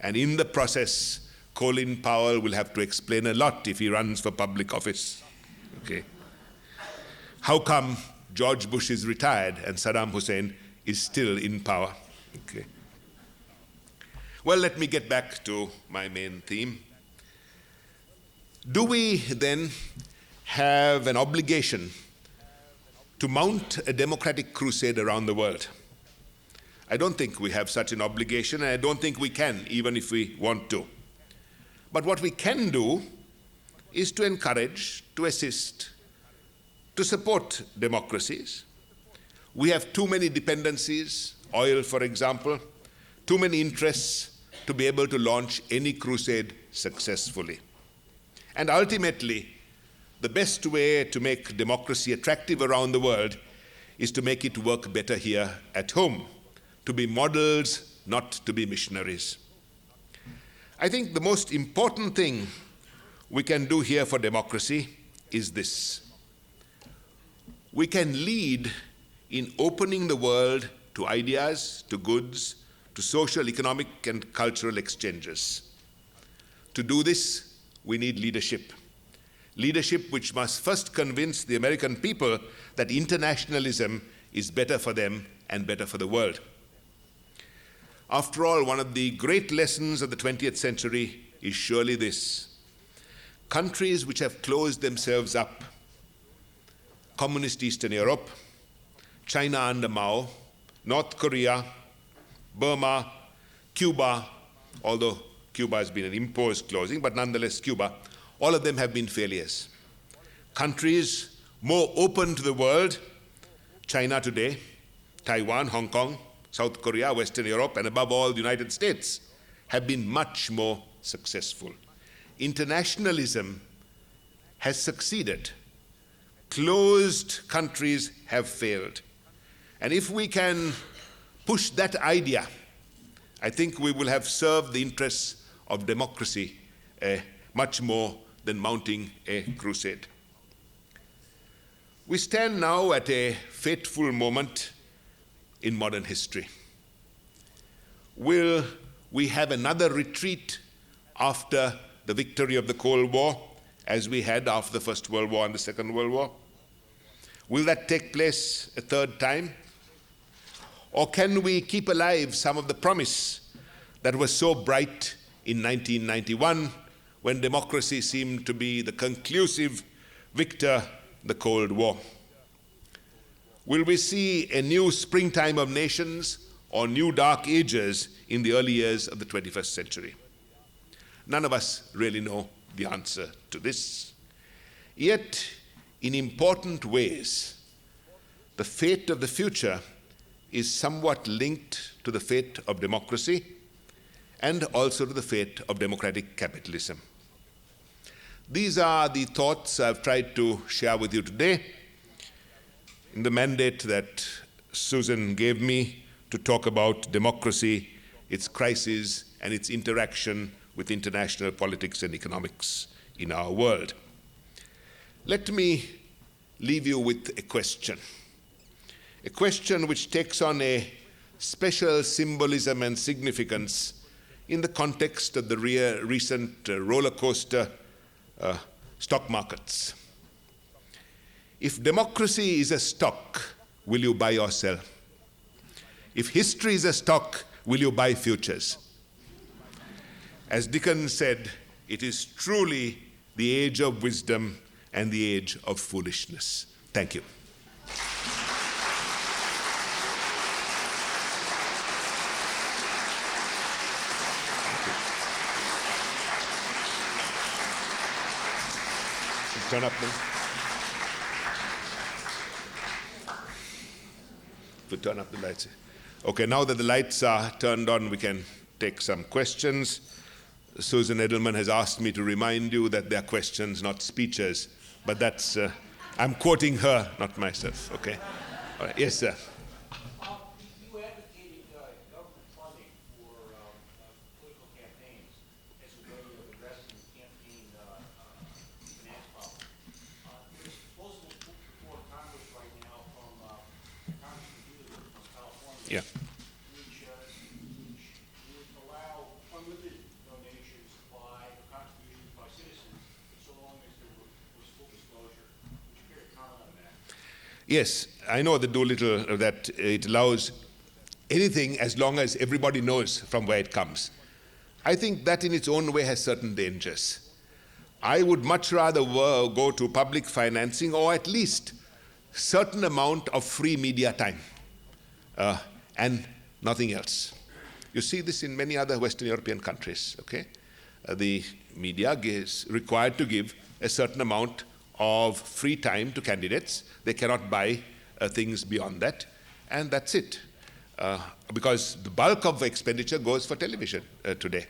And in the process, Colin Powell will have to explain a lot if he runs for public office. Okay. How come George Bush is retired and Saddam Hussein is still in power? Okay. Well, let me get back to my main theme. Do we then have an obligation to mount a democratic crusade around the world? I don't think we have such an obligation, and I don't think we can, even if we want to. But what we can do is to encourage, to assist, to support democracies. We have too many dependencies, oil, for example, too many interests to be able to launch any crusade successfully. And ultimately, the best way to make democracy attractive around the world is to make it work better here at home, to be models, not to be missionaries. I think the most important thing we can do here for democracy is this. We can lead in opening the world to ideas, to goods, to social, economic, and cultural exchanges. To do this, we need leadership. Leadership which must first convince the American people that internationalism is better for them and better for the world. After all, one of the great lessons of the 20th century is surely this. Countries which have closed themselves up, communist Eastern Europe, China under Mao, North Korea, Burma, Cuba, although Cuba has been an imposed closing, but nonetheless Cuba, all of them have been failures. Countries more open to the world, China today, Taiwan, Hong Kong, South Korea, Western Europe, and above all, the United States, have been much more successful. Internationalism has succeeded. Closed countries have failed. And if we can push that idea, I think we will have served the interests of democracy much more than mounting a crusade. We stand now at a fateful moment in modern history. Will we have another retreat after the victory of the Cold War, as we had after the First World War and the Second World War? Will that take place a third time? Or can we keep alive some of the promise that was so bright in 1991, when democracy seemed to be the conclusive victor in the Cold War? Will we see a new springtime of nations or new dark ages in the early years of the 21st century? None of us really know the answer to this. Yet, in important ways, the fate of the future is somewhat linked to the fate of democracy and also to the fate of democratic capitalism. These are the thoughts I've tried to share with you today in the mandate that Susan gave me to talk about democracy, its crises, and its interaction with international politics and economics in our world. Let me leave you with a question which takes on a special symbolism and significance in the context of the recent roller coaster stock markets. If democracy is a stock, will you buy or sell? If history is a stock, will you buy futures? As Dickens said, it is truly the age of wisdom and the age of foolishness. Thank you. Turn up now. We'll turn up the lights. Okay, now that the lights are turned on, we can take some questions. Susan Edelman has asked me to remind you that they're questions, not speeches. But that's, I'm quoting her, not myself. Okay? All right. Yes, sir. You advocated government funding for political campaigns as a way of addressing campaign finance problems. There's a proposal before Congress right now from Congressman Buultjens from California, Yeah. which would allow unlimited donations by contributions by citizens so long as there was full disclosure. Would you care to comment on that? Yes, I know the Doolittle that it allows anything as long as everybody knows from where it comes. I think that in its own way has certain dangers. I would much rather go to public financing or at least certain amount of free media time and nothing else. You see this in many other Western European countries, okay? The media is required to give a certain amount of free time to candidates. They cannot buy things beyond that, and that's it. Because the bulk of expenditure goes for television today.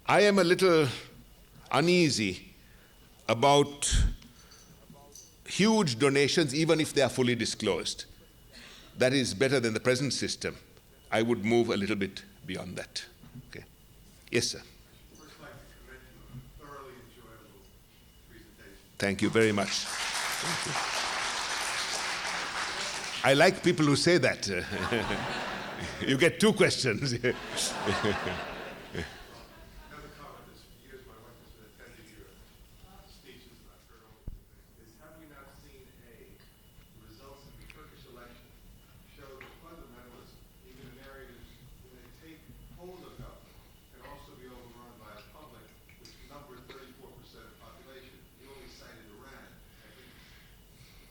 I am a little uneasy about huge donations, even if they are fully disclosed. That is better than the present system. I would move a little bit beyond that. Okay. Yes, sir. First, I'd like to commend you on a thoroughly enjoyable presentation. Thank you very much. Thank you. I like people who say that. You get two questions. Another comment is, for years my wife has been attending your speeches, and I've heard all the things, is have we not seen the results of the Turkish election show that fundamentalism, even in areas when they take hold of government, can also be overrun by a public which numbered 34% of population. You only cited Iran. I think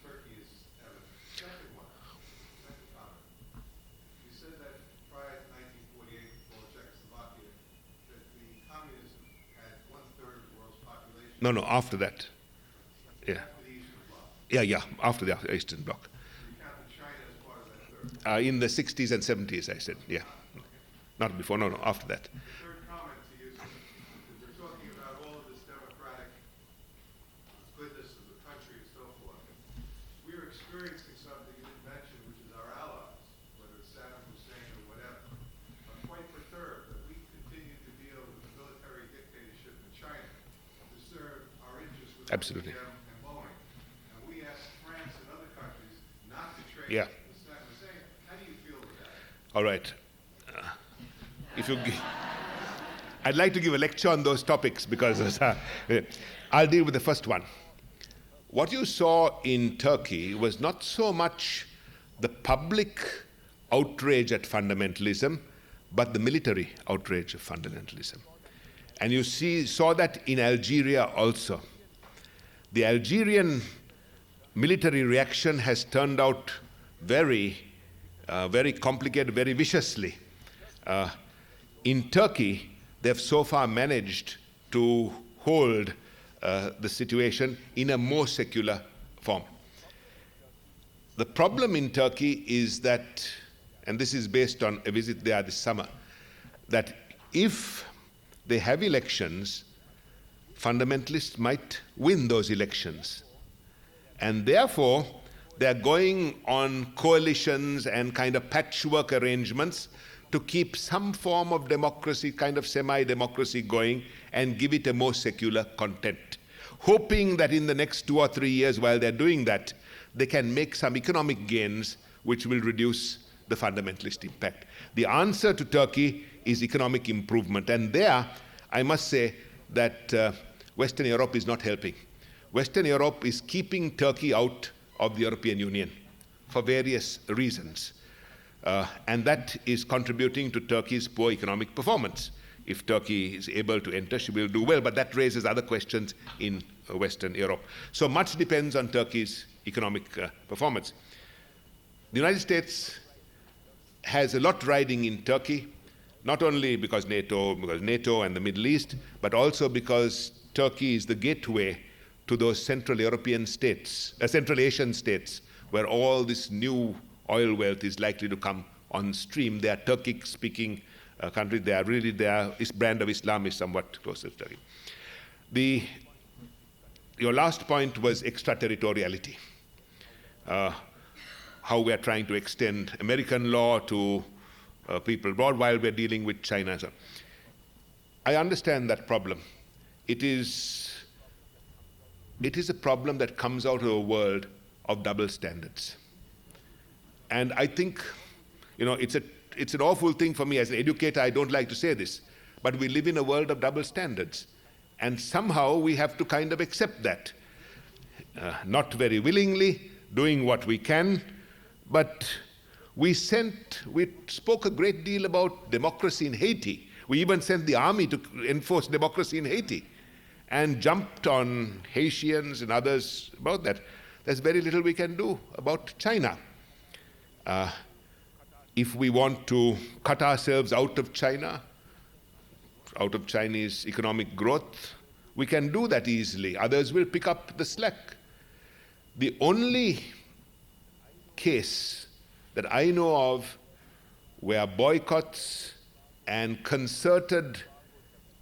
Turkey is evidence. Second one, second comment. You said that prior to 1948, before Czechoslovakia, that the communism had 1/3 of the world's population. No, after that. Yeah. After the Eastern Bloc. Yeah, after the Eastern Bloc. You counted China as part of that third. In the 60s and 70s, I said, yeah. Not before, no, after that. The third comment to you is that they're talking about all of this democratic goodness of the country and so forth. We're experiencing something you didn't mention, which is our allies, whether it's Saddam Hussein or whatever, are quite perturbed that we continue to deal with the military dictatorship in China to serve our interests with Absolutely. IBM and Boeing. And we ask France and other countries not to trade Yeah. with Saddam Hussein. How do you feel with that? All right. If you, I'd like to give a lecture on those topics because I'll deal with the first one. What you saw in Turkey was not so much the public outrage at fundamentalism, but the military outrage of fundamentalism. And you saw that in Algeria also. The Algerian military reaction has turned out very complicated, very viciously. In Turkey, they've so far managed to hold the situation in a more secular form. The problem in Turkey is that, and this is based on a visit there this summer, that if they have elections, fundamentalists might win those elections. And therefore, they're going on coalitions and kind of patchwork arrangements to keep some form of democracy, kind of semi-democracy going and give it a more secular content, hoping that in the next 2 or 3 years while they're doing that, they can make some economic gains which will reduce the fundamentalist impact. The answer to Turkey is economic improvement, and there I must say that Western Europe is not helping. Western Europe is keeping Turkey out of the European Union for various reasons. And that is contributing to Turkey's poor economic performance. If Turkey is able to enter, she will do well, but that raises other questions in Western Europe. So much depends on Turkey's economic performance. The United States has a lot riding in Turkey, not only because NATO and the Middle East, but also because Turkey is the gateway to those Central European states, Central Asian states, where all this new oil wealth is likely to come on stream. They are Turkic-speaking countries. They are really, their brand of Islam is somewhat closer to Turkey. Your last point was extraterritoriality. How we are trying to extend American law to people abroad while we're dealing with China. So I understand that problem. It is a problem that comes out of a world of double standards. And I think, it's an awful thing for me as an educator. I don't like to say this, but we live in a world of double standards. And somehow we have to kind of accept that. Not very willingly, doing what we can, but we spoke a great deal about democracy in Haiti. We even sent the army to enforce democracy in Haiti and jumped on Haitians and others about that. There's very little we can do about China. If we want to cut ourselves out of China, out of Chinese economic growth, we can do that easily. Others will pick up the slack. The only case that I know of where boycotts and concerted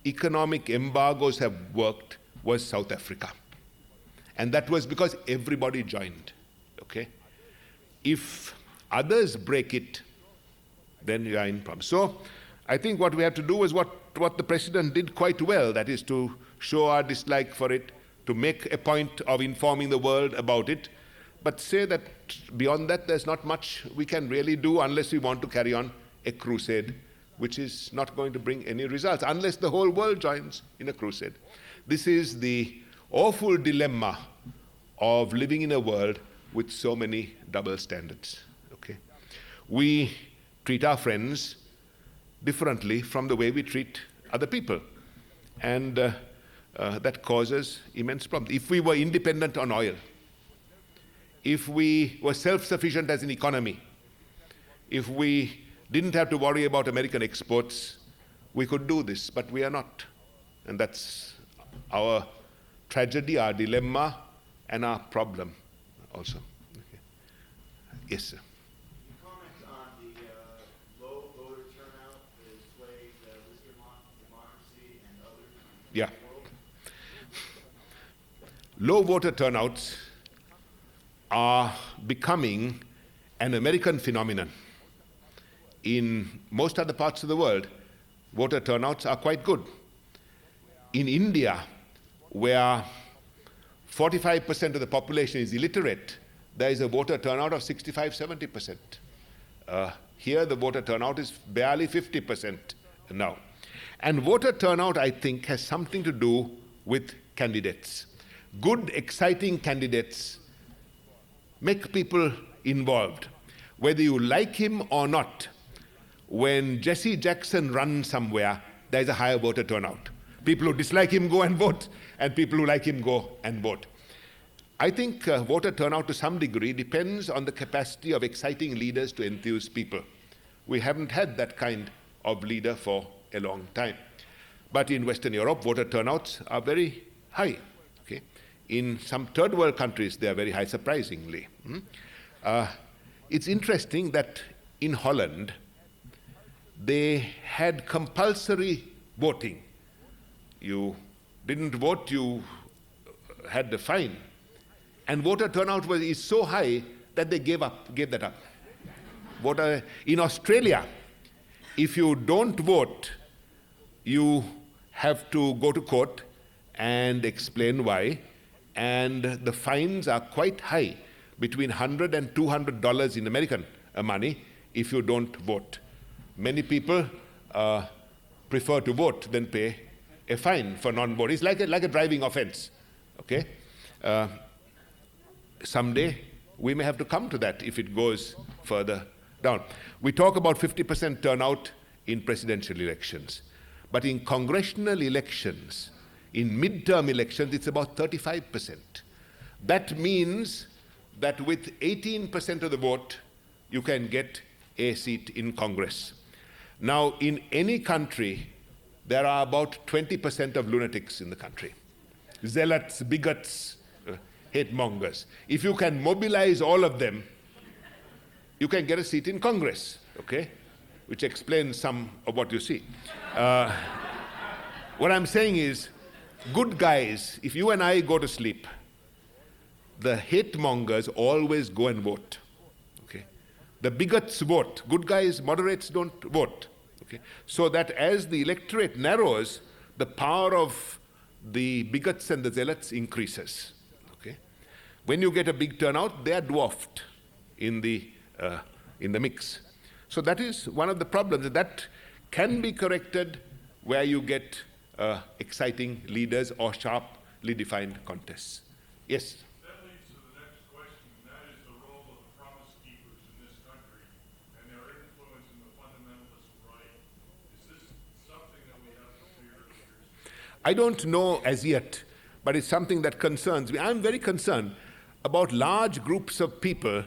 economic embargoes have worked was South Africa. And that was because everybody joined, okay? If others break it, then you are in problem. So I think what we have to do is what the president did quite well, that is to show our dislike for it, to make a point of informing the world about it, but say that beyond that there's not much we can really do unless we want to carry on a crusade, which is not going to bring any results, unless the whole world joins in a crusade. This is the awful dilemma of living in a world with so many double standards, okay? We treat our friends differently from the way we treat other people. And that causes immense problems. If we were independent on oil, if we were self-sufficient as an economy, if we didn't have to worry about American exports, we could do this, but we are not. And that's our tragedy, our dilemma, and our problem also. Okay. Yes, sir. Comments on the low voter turnout that has swayed this democracy and others Yeah. in the world? Low voter turnouts are becoming an American phenomenon. In most other parts of the world, voter turnouts are quite good. In India, where 45% of the population is illiterate, there is a voter turnout of 65–70%. Here, the voter turnout is barely 50% now. And voter turnout, I think, has something to do with candidates. Good, exciting candidates make people involved. Whether you like him or not, when Jesse Jackson runs somewhere, there's a higher voter turnout. People who dislike him go and vote, and people who like him go and vote. I think voter turnout to some degree depends on the capacity of exciting leaders to enthuse people. We haven't had that kind of leader for a long time. But in Western Europe, voter turnouts are very high. Okay? In some third world countries, they are very high, surprisingly. It's interesting that in Holland, they had compulsory voting. You didn't vote, you had the fine. And voter turnout is so high that they gave that up. In Australia, if you don't vote, you have to go to court and explain why. And the fines are quite high, between $100 and $200 in American money if you don't vote. Many people prefer to vote than pay a fine for non-vote. It's like a driving offense, okay? Someday, we may have to come to that if it goes further down. We talk about 50% turnout in presidential elections. But in congressional elections, in midterm elections, it's about 35%. That means that with 18% of the vote, you can get a seat in Congress. Now, in any country, there are about 20% of lunatics in the country. zealots, bigots, hate mongers. If you can mobilize all of them, you can get a seat in Congress, okay? Which explains some of what you see. What I'm saying is, good guys, if you and I go to sleep, the hate mongers always go and vote, okay? The bigots vote. Good guys, moderates don't vote, okay? So that as the electorate narrows, the power of the bigots and the zealots increases, okay? When you get a big turnout, they are dwarfed in the mix. So that is one of the problems. That can be corrected where you get exciting leaders or sharply defined contests. Yes? That leads to the next question, and that is the role of the promise keepers in this country and their influence in the fundamentalist right. Is this something that we have to fear? I don't know as yet, but it's something that concerns me. I'm very concerned about large groups of people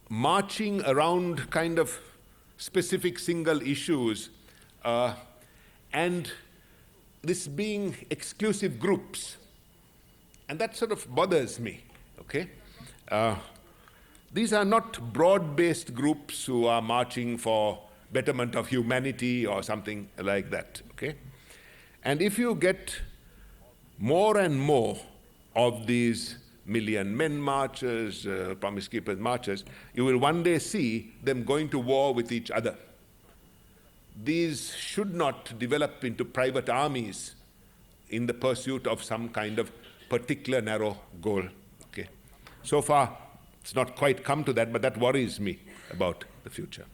marching around kind of specific single issues and this being exclusive groups. And that sort of bothers me, okay? These are not broad-based groups who are marching for betterment of humanity or something like that, okay? And if you get more and more of these Million Men marches, Promise Keepers marches, you will one day see them going to war with each other. These should not develop into private armies in the pursuit of some kind of particular narrow goal. Okay. So far, it's not quite come to that, but that worries me about the future.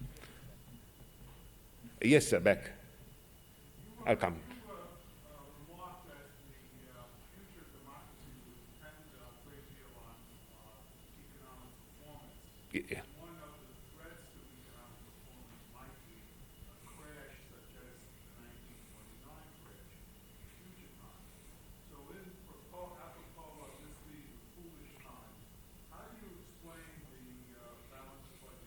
Yes, sir, back. I'll come. Remarked that the future of democracy would depend a great deal on economic performance. Yeah. One of the threats to economic performance might be a crash such as the 1929 crash, future time. So apropos of this being a foolish time, how do you explain the balanced budget?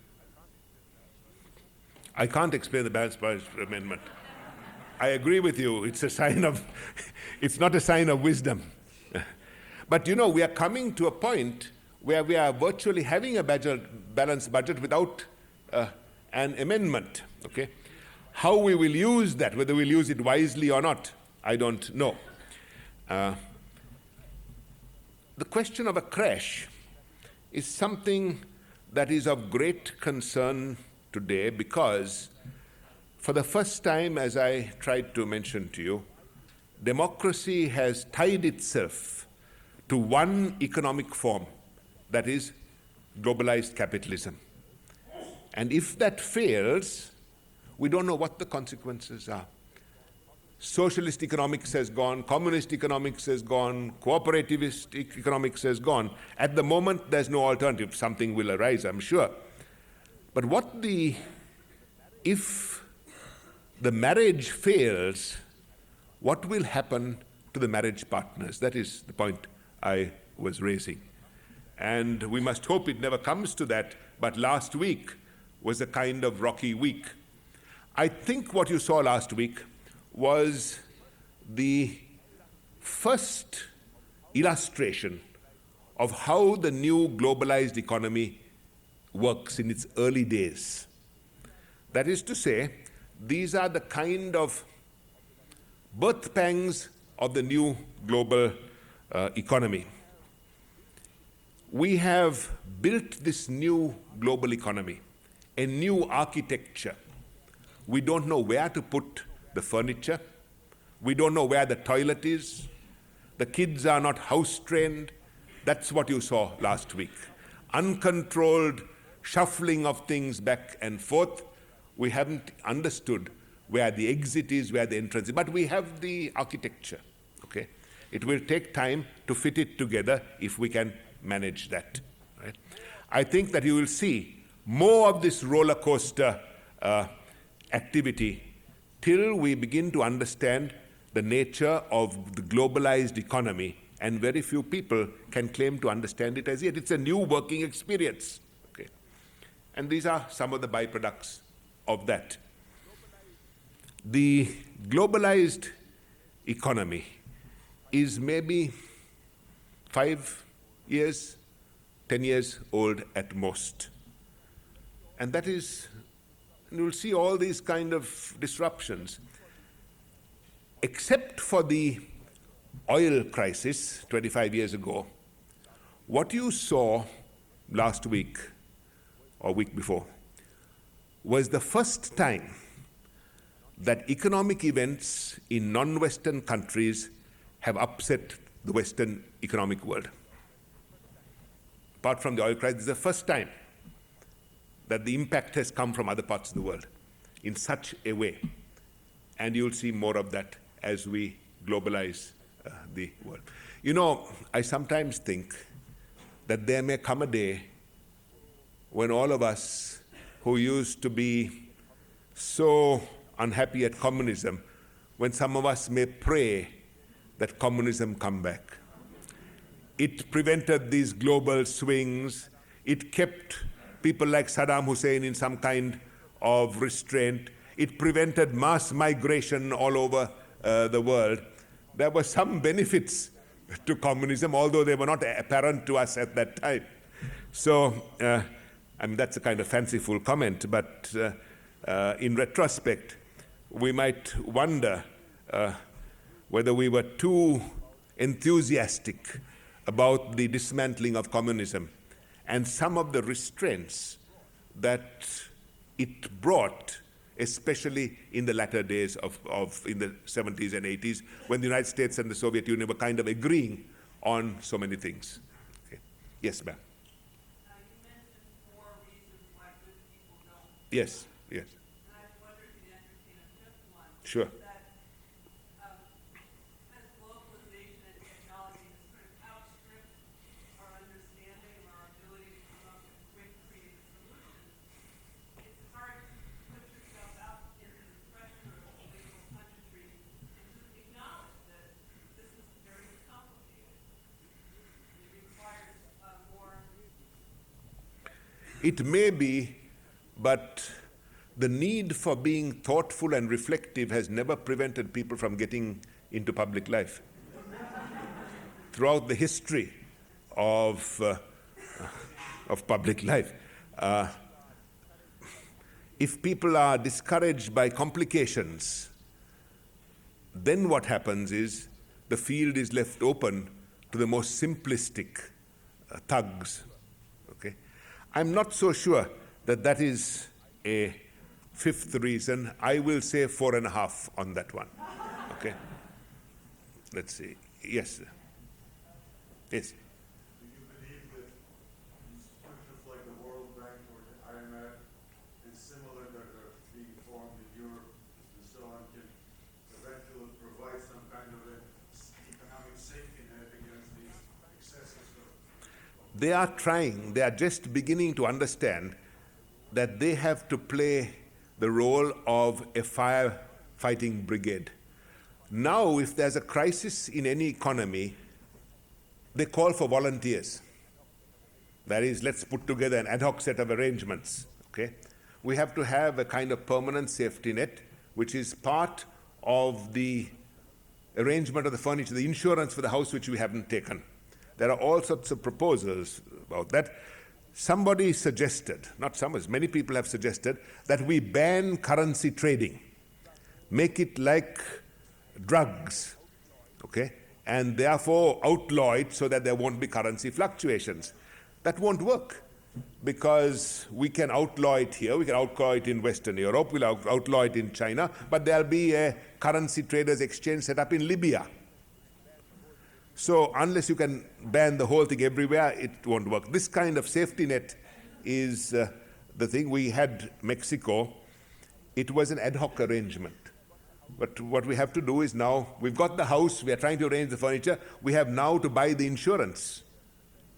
I can't explain the balanced budget amendment. I agree with you. It's a sign of, it's not a sign of wisdom. But you know, we are coming to a point where we are virtually having a balanced budget without an amendment, okay? How we will use that, whether we'll use it wisely or not, I don't know. The question of a crash is something that is of great concern today because for the first time, as I tried to mention to you, democracy has tied itself to one economic form, that is globalized capitalism. And if that fails, we don't know what the consequences are. Socialist economics has gone, communist economics has gone, cooperativist economics has gone. At the moment, there's no alternative. Something will arise, I'm sure. But if the marriage fails, what will happen to the marriage partners? That is the point I was raising. And we must hope it never comes to that, but last week was a kind of rocky week. I think what you saw last week was the first illustration of how the new globalized economy works in its early days. That is to say, these are the kind of birth pangs of the new global economy. We have built this new global economy, a new architecture. We don't know where to put the furniture. We don't know where the toilet is. The kids are not house-trained. That's what you saw last week. Uncontrolled shuffling of things back and forth. We haven't understood where the exit is, where the entrance is, but we have the architecture, okay? It will take time to fit it together if we can manage that, right? I think that you will see more of this roller coaster activity till we begin to understand the nature of the globalized economy, and very few people can claim to understand it as yet. It's a new working experience, okay? And these are some of the byproducts of that. The globalized economy is maybe 5 years, 10 years old at most. And that is, you'll see all these kind of disruptions. Except for the oil crisis 25 years ago, what you saw last week or week before was the first time that economic events in non-Western countries have upset the Western economic world. Apart from the oil crisis, this is the first time that the impact has come from other parts of the world in such a way. And you'll see more of that as we globalize the world. You know, I sometimes think that there may come a day when all of us who used to be so unhappy at communism, when some of us may pray that communism come back. It prevented these global swings. It kept people like Saddam Hussein in some kind of restraint. It prevented mass migration all over the world. There were some benefits to communism, although they were not apparent to us at that time. So, I mean, that's a kind of fanciful comment, but in retrospect, we might wonder whether we were too enthusiastic about the dismantling of communism and some of the restraints that it brought, especially in the latter days in the 70s and 80s, when the United States and the Soviet Union were kind of agreeing on so many things. Okay. Yes, ma'am. You mentioned 4 reasons why good people don't. Yes, yes. And I wonder if you'd entertain a 5th one. Sure. That as globalization and technology has sort of outstripped our understanding and our ability to come up with quick, creative solutions, it's hard to put yourself out into the pressure of political punditry and to acknowledge that this is very complicated. It requires more. It may be, but the need for being thoughtful and reflective has never prevented people from getting into public life. Throughout the history of public life, if people are discouraged by complications, then what happens is the field is left open to the most simplistic thugs. Okay? I'm not so sure that that is a 5th reason. I will say 4.5 on that one. Okay? Let's see. Yes, sir. Yes. Do you believe that institutions like the World Bank or the IMF is similar that are being formed in Europe and so on can eventually provide some kind of an economic safety net against these excesses of They are trying, they are just beginning to understand that they have to play the role of a firefighting brigade. Now, if there's a crisis in any economy, they call for volunteers. That is, let's put together an ad hoc set of arrangements. Okay? We have to have a kind of permanent safety net, which is part of the arrangement of the furniture, the insurance for the house which we haven't taken. There are all sorts of proposals about that. Somebody suggested, not some, many people have suggested, that we ban currency trading, make it like drugs, okay, and therefore outlaw it so that there won't be currency fluctuations. That won't work, because we can outlaw it here, we can outlaw it in Western Europe, we'll outlaw it in China, but there'll be a currency traders exchange set up in Libya. So unless you can ban the whole thing everywhere, it won't work. This kind of safety net is the thing. We had Mexico. It was an ad hoc arrangement. But what we have to do is now, we've got the house, we are trying to arrange the furniture, we have now to buy the insurance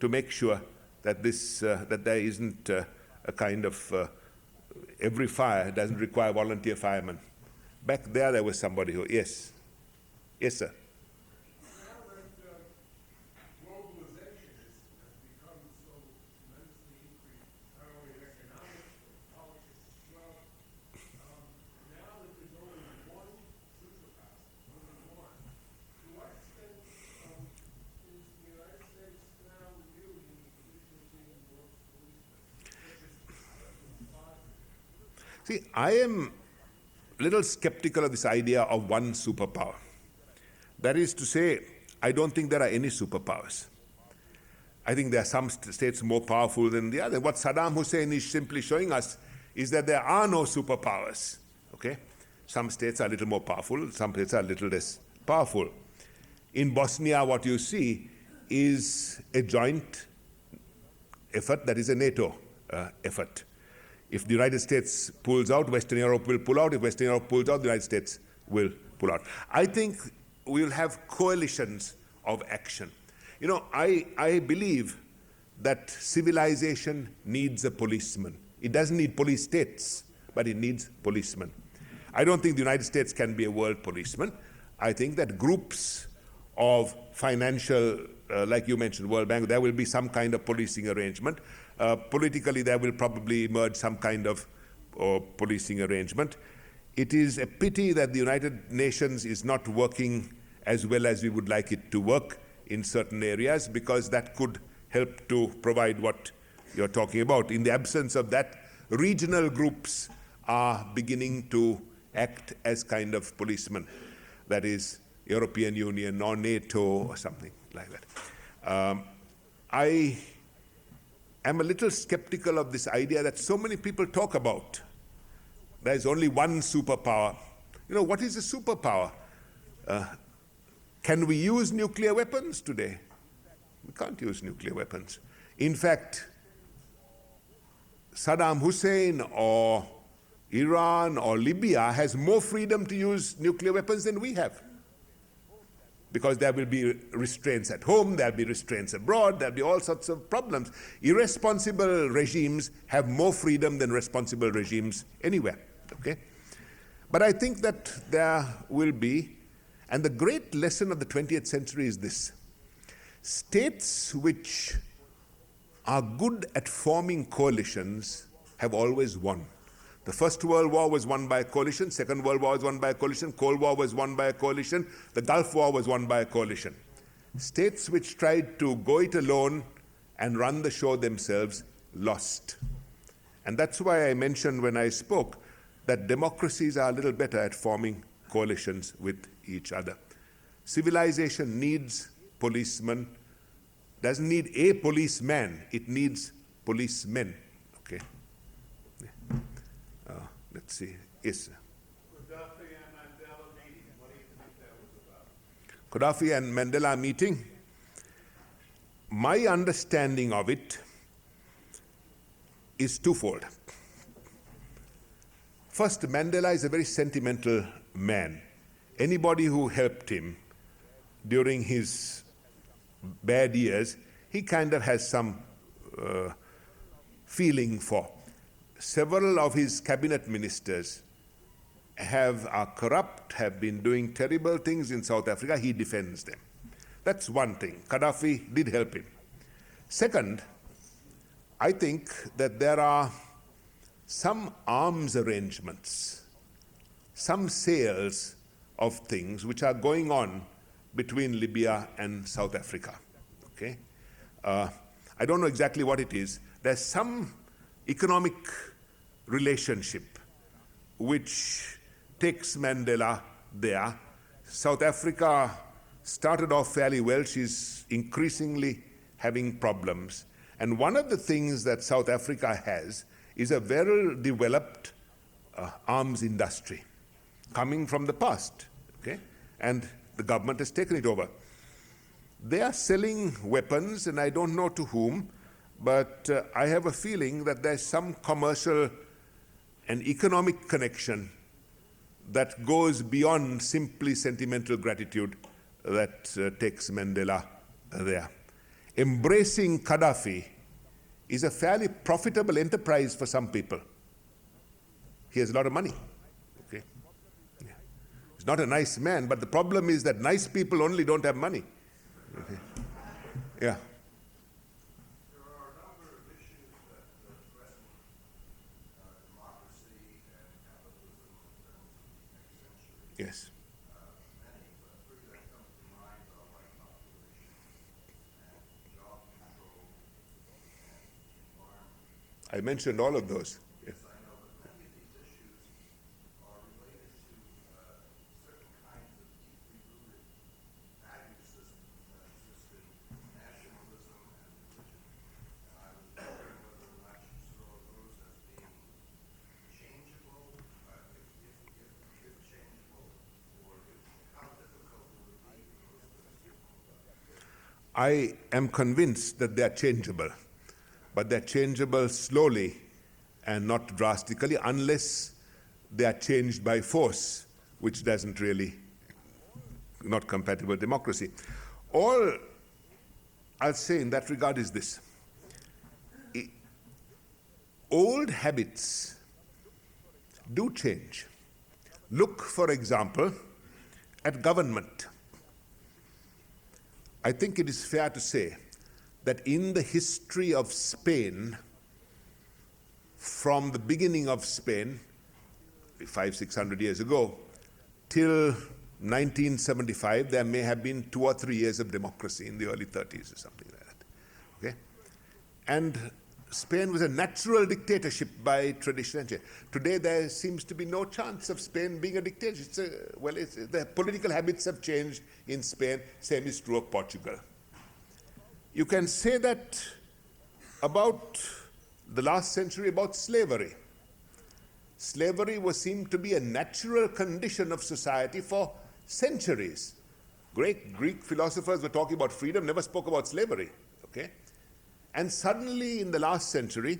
to make sure that that there isn't a kind of, every fire doesn't require volunteer firemen. Back there was somebody who, yes. Yes, sir. See, I am a little skeptical of this idea of one superpower. That is to say, I don't think there are any superpowers. I think there are some states more powerful than the other. What Saddam Hussein is simply showing us is that there are no superpowers. Okay? Some states are a little more powerful, some states are a little less powerful. In Bosnia, what you see is a joint effort that is a NATO effort. If the United States pulls out, Western Europe will pull out. If Western Europe pulls out, the United States will pull out. I think we'll have coalitions of action. You know, I believe that civilization needs a policeman. It doesn't need police states, but it needs policemen. I don't think the United States can be a world policeman. I think that groups of financial, like you mentioned, World Bank, there will be some kind of policing arrangement. Politically, there will probably emerge some kind of policing arrangement. It is a pity that the United Nations is not working as well as we would like it to work in certain areas, because that could help to provide what you're talking about. In the absence of that, regional groups are beginning to act as kind of policemen. That is, European Union or NATO or something like that. I am a little skeptical of this idea that so many people talk about. There's only one superpower. You know, what is a superpower? Can we use nuclear weapons today? We can't use nuclear weapons. In fact, Saddam Hussein or Iran or Libya has more freedom to use nuclear weapons than we have. Because there will be restraints at home, there'll be restraints abroad, there'll be all sorts of problems. Irresponsible regimes have more freedom than responsible regimes anywhere, okay? But I think that there will be, and the great lesson of the 20th century is this: states which are good at forming coalitions have always won. The First World War was won by a coalition, Second World War was won by a coalition, Cold War was won by a coalition, the Gulf War was won by a coalition. States which tried to go it alone and run the show themselves lost. And that's why I mentioned when I spoke that democracies are a little better at forming coalitions with each other. Civilization needs policemen, doesn't need a policeman, it needs policemen. Okay. Let's see. Yes, sir. Gaddafi and Mandela meeting, what do you think that was about? Gaddafi and Mandela meeting. My understanding of it is twofold. First, Mandela is a very sentimental man. Anybody who helped him during his bad years, he kind of has some feeling for. Several of his cabinet ministers are corrupt, have been doing terrible things in South Africa. He defends them. That's one thing. Gaddafi did help him. Second, I think that there are some arms arrangements, some sales of things which are going on between Libya and South Africa. Okay? I don't know exactly what it is. There's some economic relationship which takes Mandela there. South Africa started off fairly well. She's increasingly having problems. And one of the things that South Africa has is a very developed arms industry coming from the past, okay? And the government has taken it over. They are selling weapons, and I don't know to whom, but I have a feeling that there's some commercial and economic connection that goes beyond simply sentimental gratitude that takes Mandela there. Embracing Gaddafi is a fairly profitable enterprise for some people. He has a lot of money. Okay? Yeah. He's not a nice man, but the problem is that nice people only don't have money. Okay? Yeah. There are a number of issues that threaten democracy and capitalism in the next century. Yes. Many, but three that come to mind are like population and job control and environment. I mentioned all of those. Yeah. Yes, I know, but many of these issues I am convinced that they are changeable, but they're changeable slowly and not drastically unless they are changed by force, which doesn't really, not compatible with democracy. All I'll say in that regard is this. Old habits do change. Look, for example, at government. I think it is fair to say that in the history of Spain, from the beginning of Spain, 500-600 years ago, till 1975, there may have been 2 or 3 years of democracy in the early 30s or something like that. Okay? And Spain was a natural dictatorship by tradition. Today, there seems to be no chance of Spain being a dictatorship. The political habits have changed in Spain. Same is true of Portugal. You can say that about the last century, about slavery. Slavery was seen to be a natural condition of society for centuries. Great Greek philosophers were talking about freedom, never spoke about slavery. Okay? And suddenly in the last century,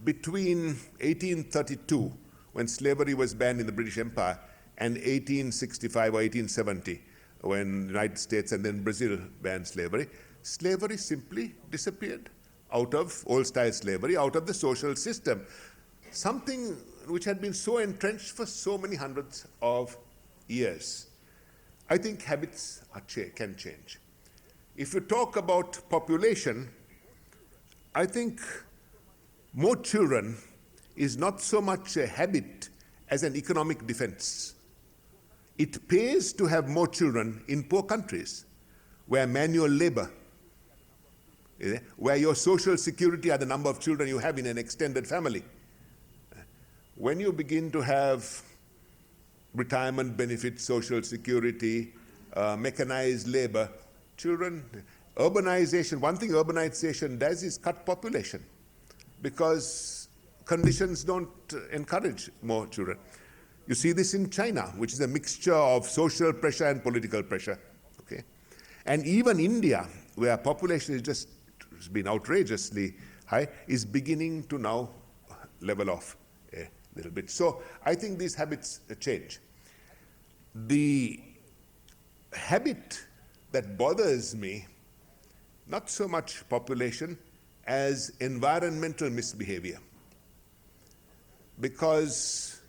between 1832, when slavery was banned in the British Empire, and 1865 or 1870, when the United States and then Brazil banned slavery, slavery simply disappeared out of old-style slavery, out of the social system. Something which had been so entrenched for so many hundreds of years. I think habits can change. If you talk about population, I think more children is not so much a habit as an economic defense. It pays to have more children in poor countries where manual labor, where your social security are the number of children you have in an extended family. When you begin to have retirement benefits, social security, mechanized labor, children, urbanization, one thing urbanization does is cut population because conditions don't encourage more children. You see this in China, which is a mixture of social pressure and political pressure. Okay? And even India, where population has just been outrageously high, is beginning to now level off a little bit. So I think these habits change. The habit that bothers me, not so much population as environmental misbehavior. Because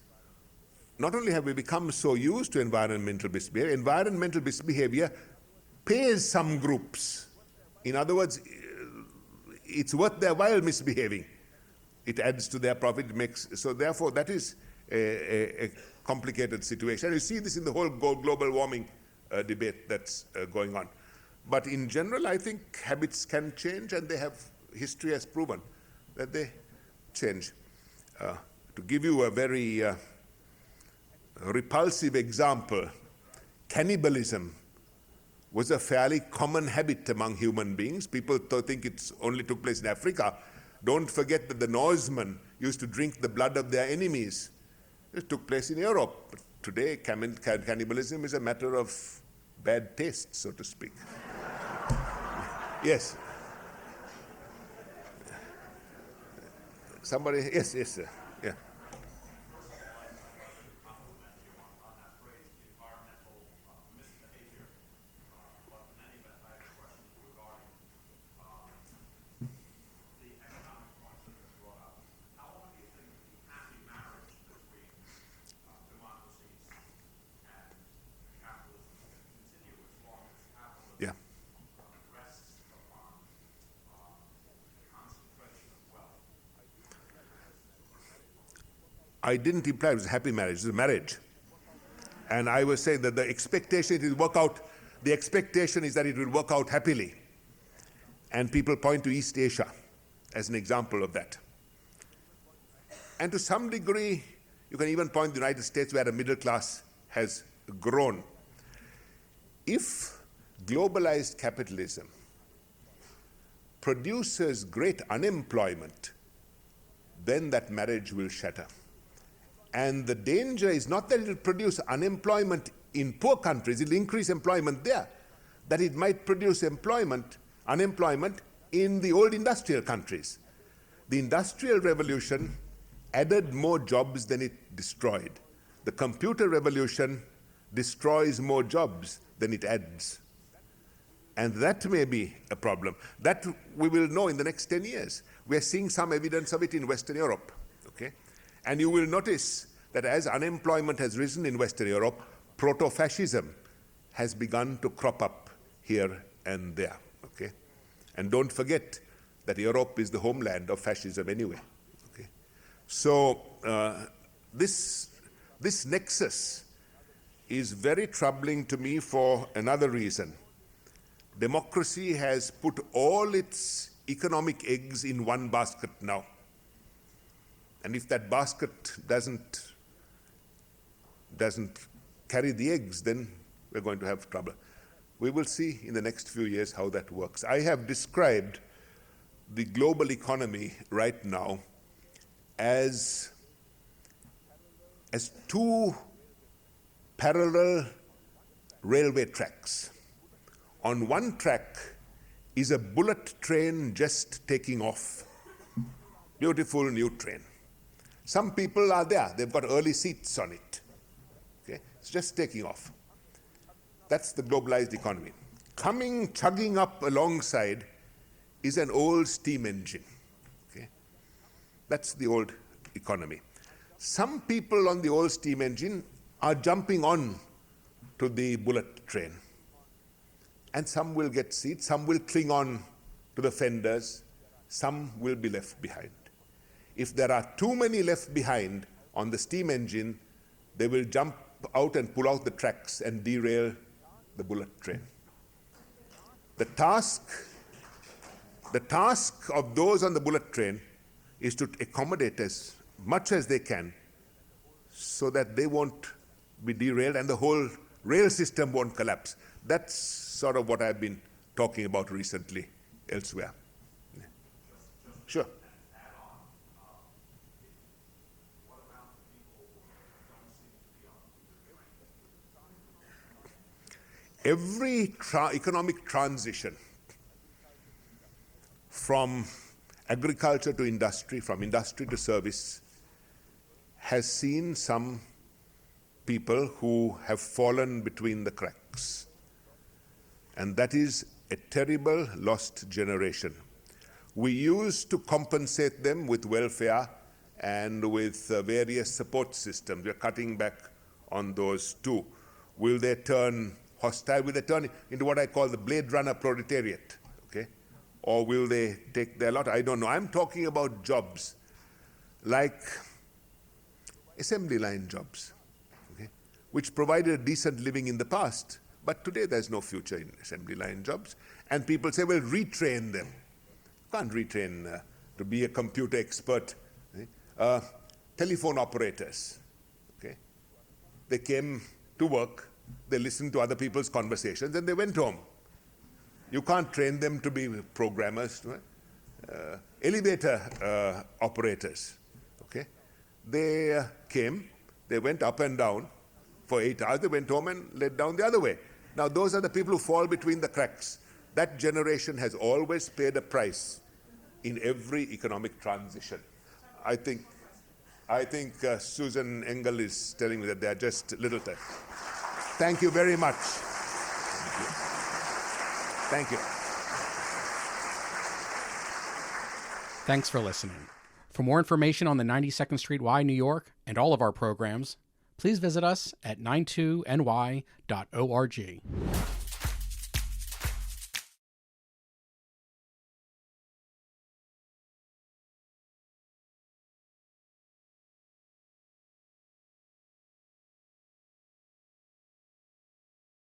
not only have we become so used to environmental misbehavior pays some groups. In other words, it's worth their while misbehaving. It adds to their profit, so therefore that is a complicated situation. You see this in the whole global warming debate that's going on. But in general, I think habits can change, and history has proven that they change. To give you a very repulsive example, cannibalism was a fairly common habit among human beings. People think it only took place in Africa. Don't forget that the Norsemen used to drink the blood of their enemies. It took place in Europe. But today, cannibalism is a matter of bad taste, so to speak. Yes. Somebody, yes, sir. Yeah. Yeah. I didn't imply it was a happy marriage, it was a marriage. And I was saying that the expectation is that it will work out happily. And people point to East Asia as an example of that. And to some degree, you can even point to the United States where the middle class has grown. If globalized capitalism produces great unemployment, then that marriage will shatter. And the danger is not that it will produce unemployment in poor countries, it will increase employment there, that it might produce employment unemployment in the old industrial countries. The Industrial Revolution added more jobs than it destroyed. The computer revolution destroys more jobs than it adds. And that may be a problem. That we will know in the next 10 years. We are seeing some evidence of it in Western Europe. Okay? And you will notice that as unemployment has risen in Western Europe, proto-fascism has begun to crop up here and there. Okay? And don't forget that Europe is the homeland of fascism anyway. Okay? So this nexus is very troubling to me for another reason. Democracy has put all its economic eggs in one basket now. And if that basket doesn't carry the eggs, then we're going to have trouble. We will see in the next few years how that works. I have described the global economy right now as two parallel railway tracks. On one track is a bullet train just taking off. Beautiful new train. Some people are there. They've got early seats on it. Okay? It's just taking off. That's the globalized economy. Chugging up alongside is an old steam engine. Okay? That's the old economy. Some people on the old steam engine are jumping on to the bullet train. And some will get seats, some will cling on to the fenders, some will be left behind. If there are too many left behind on the steam engine, they will jump out and pull out the tracks and derail the bullet train. The task of those on the bullet train is to accommodate as much as they can so that they won't be derailed and the whole rail system won't collapse. That's sort of what I've been talking about recently elsewhere. Sure. Every economic transition from agriculture to industry, from industry to service, has seen some people who have fallen between the cracks. And that is a terrible lost generation. We used to compensate them with welfare and with various support systems. We're cutting back on those too. Will they turn hostile? Will they turn into what I call the Blade Runner proletariat? Okay? Or will they take their lot? I don't know. I'm talking about jobs like assembly line jobs, okay, which provided a decent living in the past. But today there's no future in assembly line jobs. And people say, well, retrain them. You can't retrain to be a computer expert. Telephone operators, okay? They came to work, they listened to other people's conversations, and they went home. You can't train them to be programmers. Elevator operators, okay? They came, they went up and down for 8 hours, they went home and led down the other way. Now, those are the people who fall between the cracks. That generation has always paid a price in every economic transition. I think Susan Engel is telling me that they are just little time. Thank you very much. Thank you. Thanks for listening. For more information on the 92nd Street Y, New York, and all of our programs, please visit us at 92ny.org.